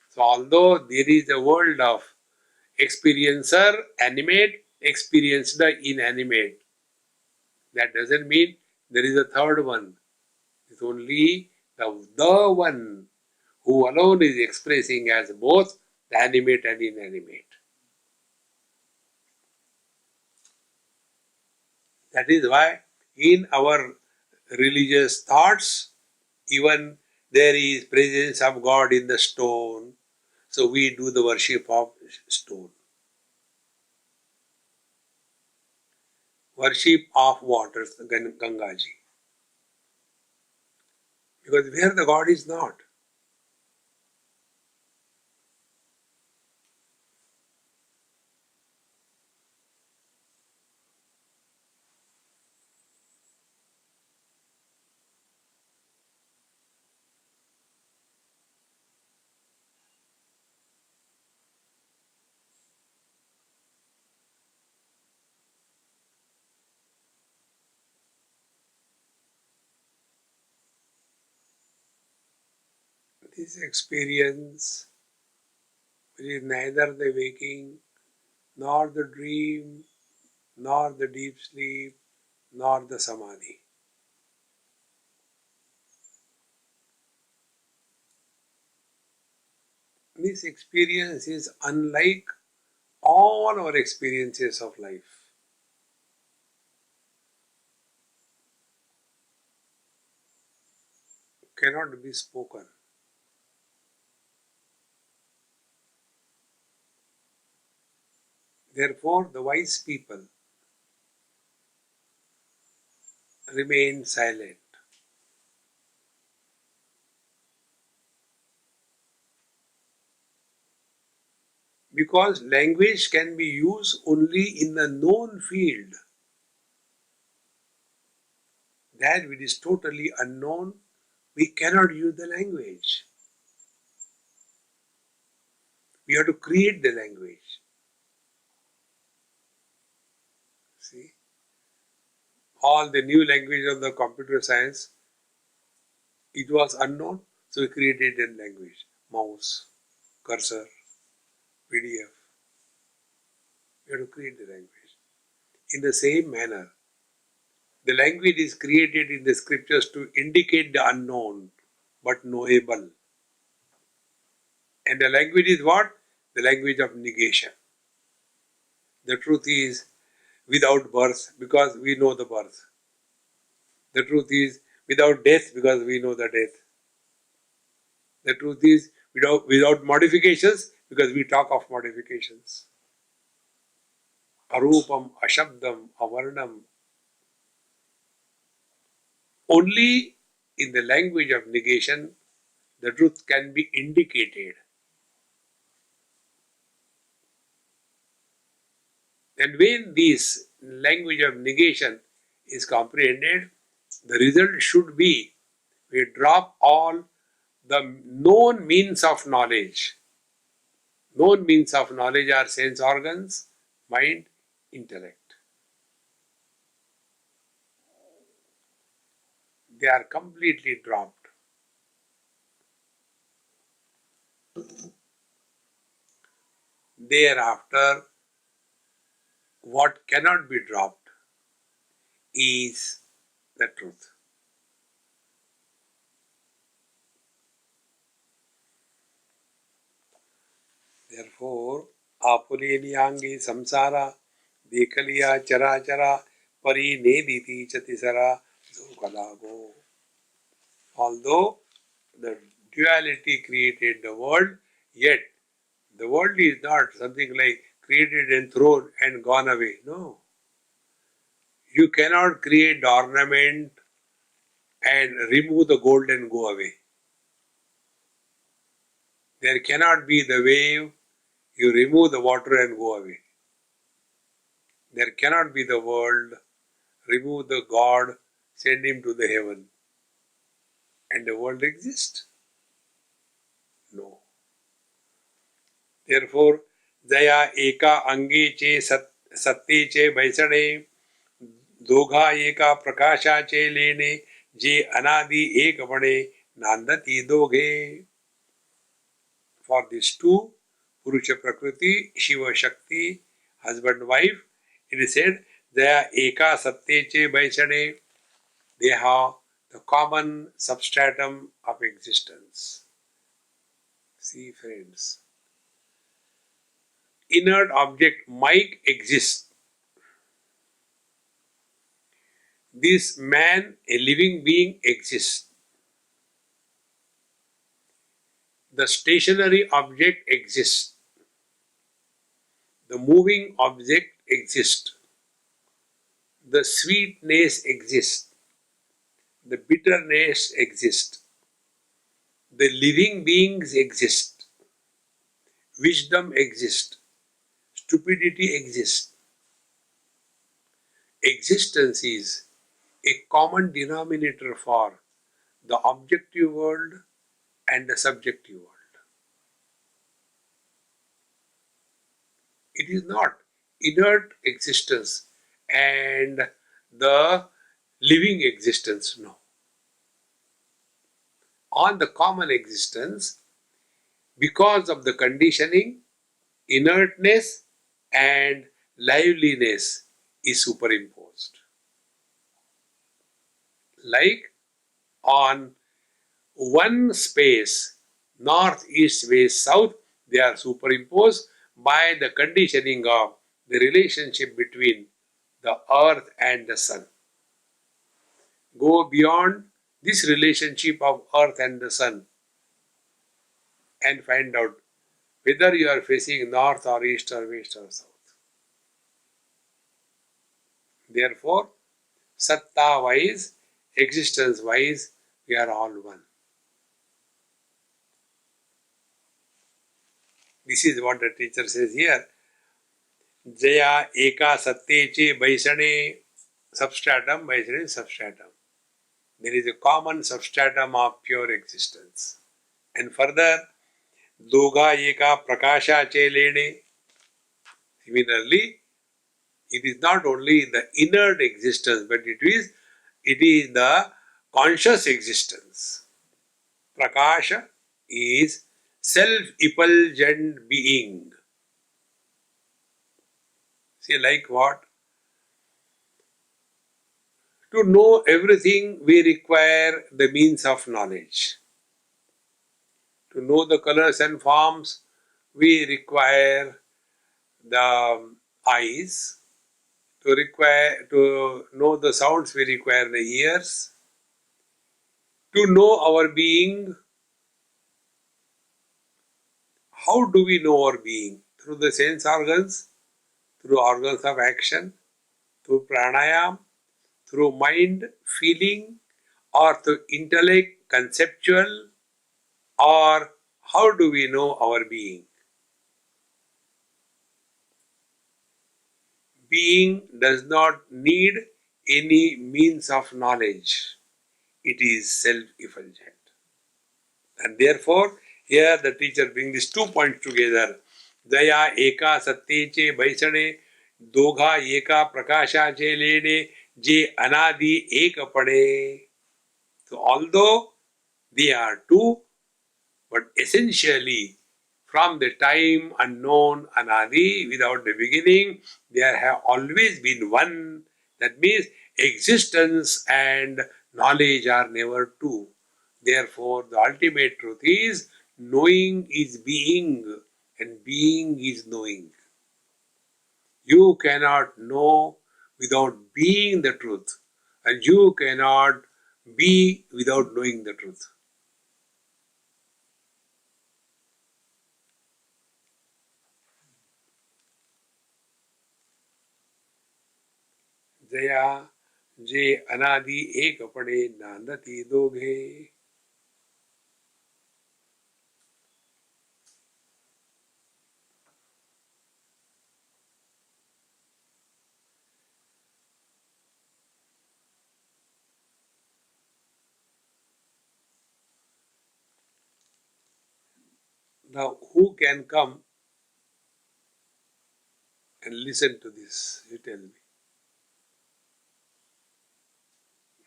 So, although there is a world of Experiencer, animate, experienced, inanimate. That doesn't mean there is a third one. It's only the one who alone is expressing as both the animate and inanimate. That is why in our religious thoughts, even there is presence of God in the stone. So we do the worship of stone. Worship of waters, Gangaji. Because where the God is not. This experience, which is neither the waking, nor the dream, nor the deep sleep, nor the samadhi. This experience is unlike all our experiences of life. Cannot be spoken. Therefore, the wise people remain silent. Because language can be used only in the known field. That which is totally unknown, we cannot use the language. We have to create the language. See? All the new language of the computer science, it was unknown, so we created a language. Mouse, cursor, PDF. We have to create the language. In the same manner, the language is created in the scriptures to indicate the unknown, but knowable. And the language is what? The language of negation. The truth is without birth, because we know the birth. The truth is without death, because we know the death. The truth is without modifications, because we talk of modifications. Arupam, Ashabdam, Avarnam. Only in the language of negation, the truth can be indicated. And when this language of negation is comprehended, the result should be we drop all the known means of knowledge. Known means of knowledge are sense organs, mind, intellect. They are completely dropped. Thereafter, what cannot be dropped is the truth. Therefore, apuleniyangi samsara dekaliya chara chara pari nediti chatisara dukalago. Although the duality created the world, yet the world is not something like created and thrown and gone away. No. You cannot create the ornament and remove the gold and go away. There cannot be the wave, you remove the water and go away. There cannot be the world, remove the God, send him to the heaven. And the world exists? No. Therefore, Jaya Eka Ange Che Satte Che Vaisade Dogha Eka Prakasha Che Lene Je Anadi Ek Bade Nandati Doghe. For these two Purusha Prakriti, Shiva Shakti, husband wife. It is said, Daya Eka Satyeche Vaishane. They have the common substratum of existence. See, friends, inert object might exist. This man, a living being, exists. The stationary object exists. The moving object exists. The sweetness exists. The bitterness exists. The living beings exist. Wisdom exists. Stupidity exists. Existence is a common denominator for the objective world and the subjective world. It is not inert existence and the living existence, no. On the common existence, because of the conditioning, inertness and liveliness is superimposed. Like on one space, north, east, west, south, they are superimposed by the conditioning of the relationship between the earth and the sun. Go beyond this relationship of earth and the sun and find out whether you are facing north or east or west or south. Therefore, satta wise, existence wise, we are all one. This is what the teacher says here. Jaya eka satyeche vaisane substratum, vaisane substratum. There is a common substratum of pure existence. And further, doga eka prakasha che lene. Similarly, it is not only the inert existence, but it is the conscious existence. Prakasha is self-effulgent being. See, like what? To know everything, we require the means of knowledge. To know the colors and forms, we require the eyes. To know the sounds, we require the ears. To know our being, how do we know our being? Through the sense organs, through organs of action, through pranayam, through mind, feeling, or through intellect, conceptual, or how do we know our being? Being does not need any means of knowledge. It is self-effulgent. And therefore, here the teacher brings these 2 points together. Daya eka satyeche vaisane, dogha eka prakasha che lene, je anadi eka pade. So although they are two, but essentially from the time unknown, anadi, without the beginning, there have always been one. That means existence and knowledge are never two. Therefore, the ultimate truth is knowing is being and being is knowing. You cannot know without being the truth, and you cannot be without knowing the truth. Jaya je anadi ek pade nandati doghe. Now, who can come and listen to this? You tell me.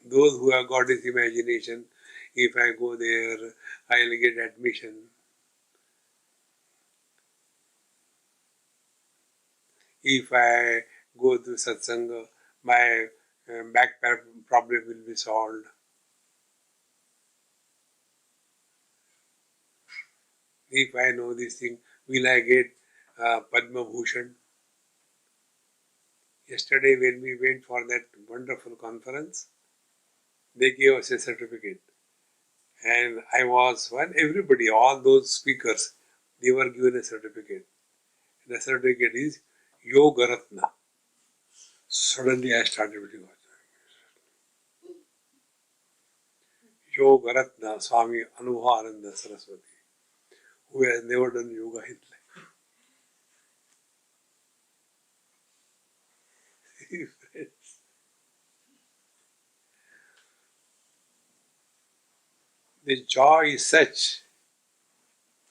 Those who have got this imagination, if I go there, I'll get admission. if I go to satsanga, my back problem will be solved. If I know this thing, will I get Padma Bhushan? Yesterday, when we went for that wonderful conference, they gave us a certificate. And I was one, everybody, all those speakers, they were given a certificate. The certificate is Yoga Ratna. Suddenly I started with Yoga Ratna Swami Anubhavananda Saraswati, who has never done yoga in life. The joy is such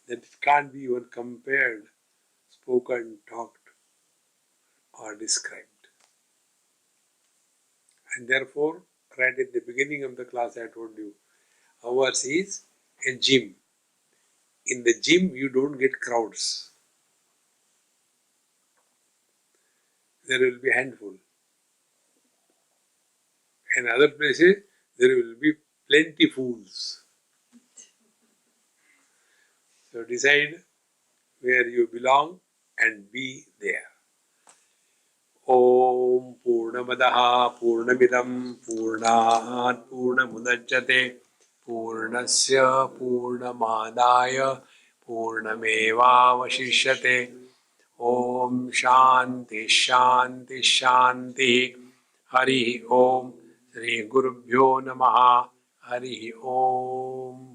that it can't be even compared, spoken, talked, or described. And therefore, right at the beginning of the class, I told you, ours is a gym. In the gym, you don't get crowds. There will be a handful. In other places, there will be plenty fools. So decide where you belong and be there. Om Purnamadaha Purnamidam Purnat Purnamudachyate Purnasya Purnamadaya Purnamevavashishyate. Om Shanti Shanti Shanti. Hari Om. Shri Gurubhyo Namaha. Hari Om.